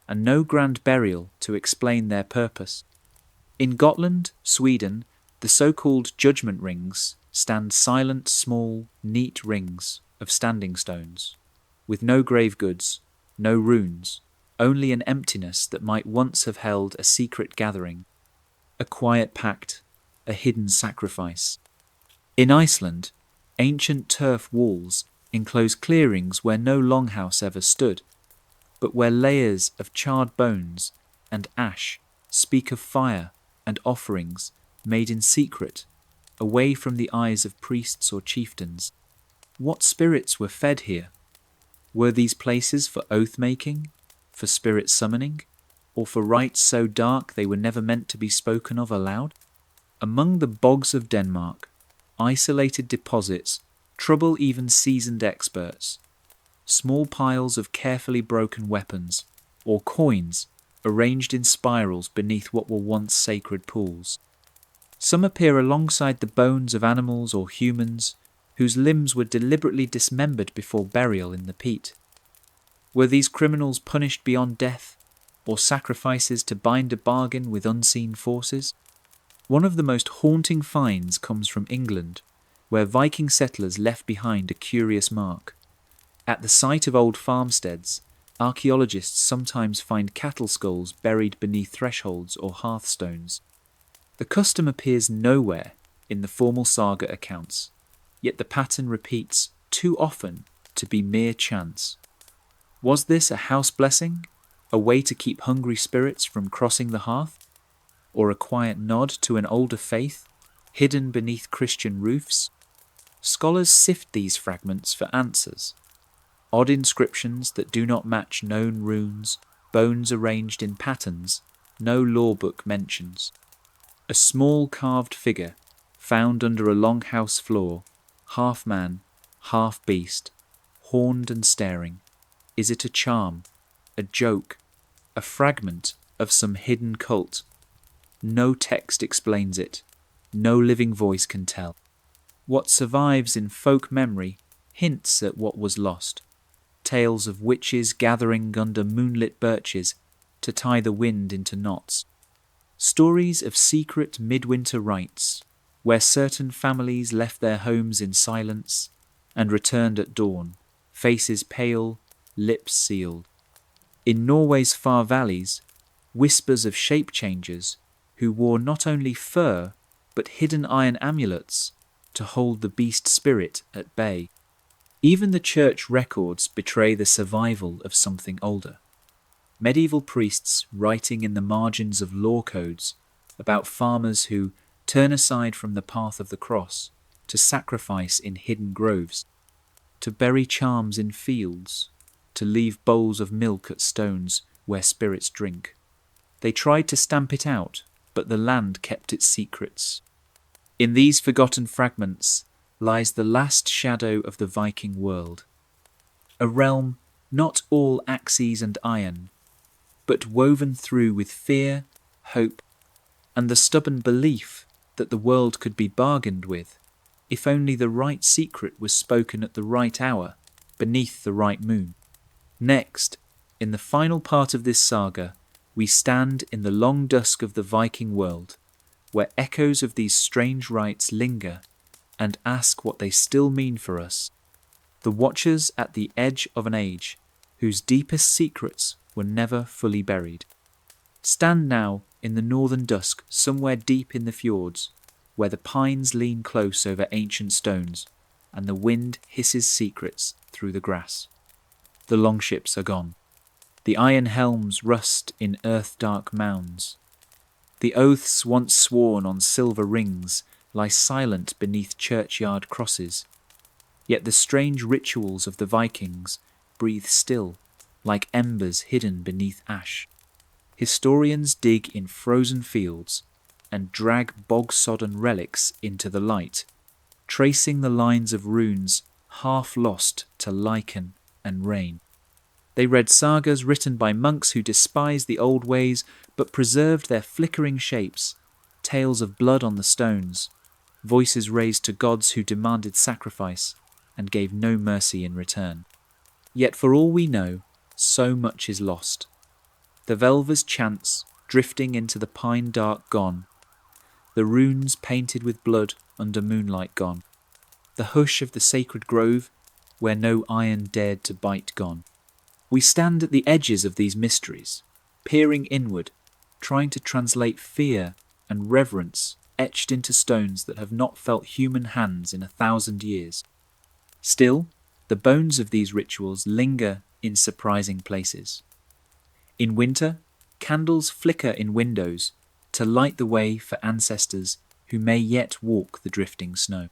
and no grand burial to explain their purpose. In Gotland, Sweden, the so-called judgment rings stand silent, small, neat rings of standing stones, with no grave goods, no runes, only an emptiness that might once have held a secret gathering, a quiet pact, a hidden sacrifice. In Iceland, ancient turf walls enclose clearings where no longhouse ever stood, but where layers of charred bones and ash speak of fire and offerings made in secret, away from the eyes of priests or chieftains. What spirits were fed here? Were these places for oath-making, for spirit summoning, or for rites so dark they were never meant to be spoken of aloud? Among the bogs of Denmark, isolated deposits trouble even seasoned experts. Small piles of carefully broken weapons, or coins arranged in spirals beneath what were once sacred pools. Some appear alongside the bones of animals or humans whose limbs were deliberately dismembered before burial in the peat. Were these criminals punished beyond death, or sacrifices to bind a bargain with unseen forces? One of the most haunting finds comes from England, where Viking settlers left behind a curious mark. At the site of old farmsteads, archaeologists sometimes find cattle skulls buried beneath thresholds or hearthstones. The custom appears nowhere in the formal saga accounts, yet the pattern repeats too often to be mere chance. Was this a house blessing, a way to keep hungry spirits from crossing the hearth, or a quiet nod to an older faith hidden beneath Christian roofs? Scholars sift these fragments for answers. Odd inscriptions that do not match known runes, bones arranged in patterns no law book mentions. A small carved figure found under a longhouse floor, half man, half beast, horned and staring. Is it a charm, a joke, a fragment of some hidden cult? No text explains it. No living voice can tell. What survives in folk memory hints at what was lost. Tales of witches gathering under moonlit birches to tie the wind into knots. Stories of secret midwinter rites, where certain families left their homes in silence and returned at dawn, faces pale, lips sealed. In Norway's far valleys, whispers of shape-changers who wore not only fur but hidden iron amulets to hold the beast spirit at bay. Even the church records betray the survival of something older. Medieval priests writing in the margins of law codes about farmers who turn aside from the path of the cross to sacrifice in hidden groves. to bury charms in fields, to leave bowls of milk at stones where spirits drink. They tried to stamp it out, but the land kept its secrets. In these forgotten fragments lies the last shadow of the Viking world, a realm not all axes and iron, but woven through with fear, hope, and the stubborn belief that the world could be bargained with if only the right secret was spoken at the right hour, beneath the right moon. Next, in the final part of this saga, we stand in the long dusk of the Viking world, where echoes of these strange rites linger and ask what they still mean for us, the watchers at the edge of an age whose deepest secrets were never fully buried. Stand now in the northern dusk somewhere deep in the fjords, where the pines lean close over ancient stones and the wind hisses secrets through the grass. The longships are gone. The iron helms rust in earth-dark mounds. The oaths once sworn on silver rings lie silent beneath churchyard crosses. Yet the strange rituals of the Vikings breathe still, like embers hidden beneath ash. Historians dig in frozen fields and drag bog-sodden relics into the light, tracing the lines of runes half lost to lichen and rain. They read sagas written by monks who despised the old ways but preserved their flickering shapes, tales of blood on the stones, voices raised to gods who demanded sacrifice and gave no mercy in return. Yet for all we know, so much is lost. The Völva's chants drifting into the pine dark gone, the runes painted with blood under moonlight gone, the hush of the sacred grove where no iron dared to bite gone. We stand at the edges of these mysteries, peering inward, trying to translate fear and reverence etched into stones that have not felt human hands in 1,000 years. Still, the bones of these rituals linger in surprising places. In winter, candles flicker in windows to light the way for ancestors who may yet walk the drifting snow.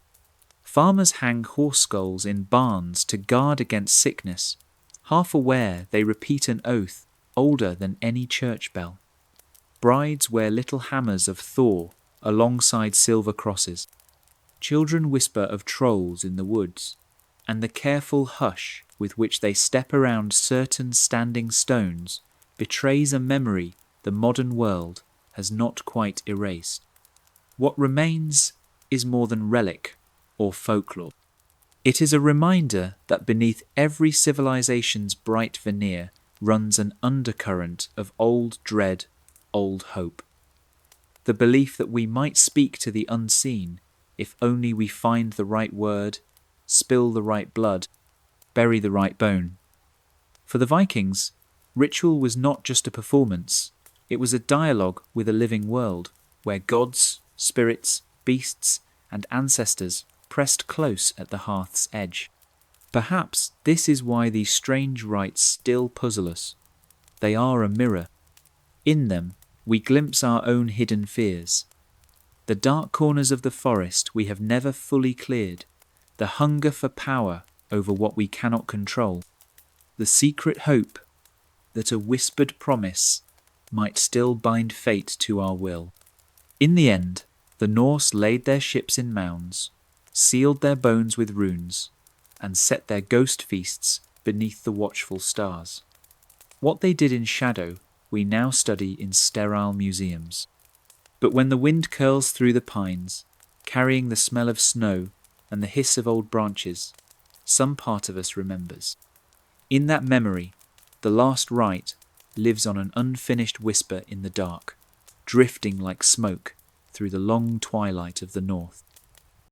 Farmers hang horse skulls in barns to guard against sickness. Half aware, they repeat an oath older than any church bell. Brides wear little hammers of Thor alongside silver crosses. Children whisper of trolls in the woods, and the careful hush with which they step around certain standing stones betrays a memory the modern world has not quite erased. What remains is more than relic or folklore. It is a reminder that beneath every civilization's bright veneer runs an undercurrent of old dread, old hope. The belief that we might speak to the unseen if only we find the right word, spill the right blood, bury the right bone. For the Vikings, ritual was not just a performance, it was a dialogue with a living world, where gods, spirits, beasts, and ancestors pressed close at the hearth's edge. Perhaps this is why these strange rites still puzzle us. They are a mirror. In them, we glimpse our own hidden fears. The dark corners of the forest we have never fully cleared, the hunger for power over what we cannot control, the secret hope that a whispered promise might still bind fate to our will. In the end, the Norse laid their ships in mounds, sealed their bones with runes, and set their ghost feasts beneath the watchful stars. What they did in shadow we now study in sterile museums. But when the wind curls through the pines, carrying the smell of snow and the hiss of old branches, some part of us remembers. In that memory, the last rite lives on an unfinished whisper in the dark, drifting like smoke through the long twilight of the north.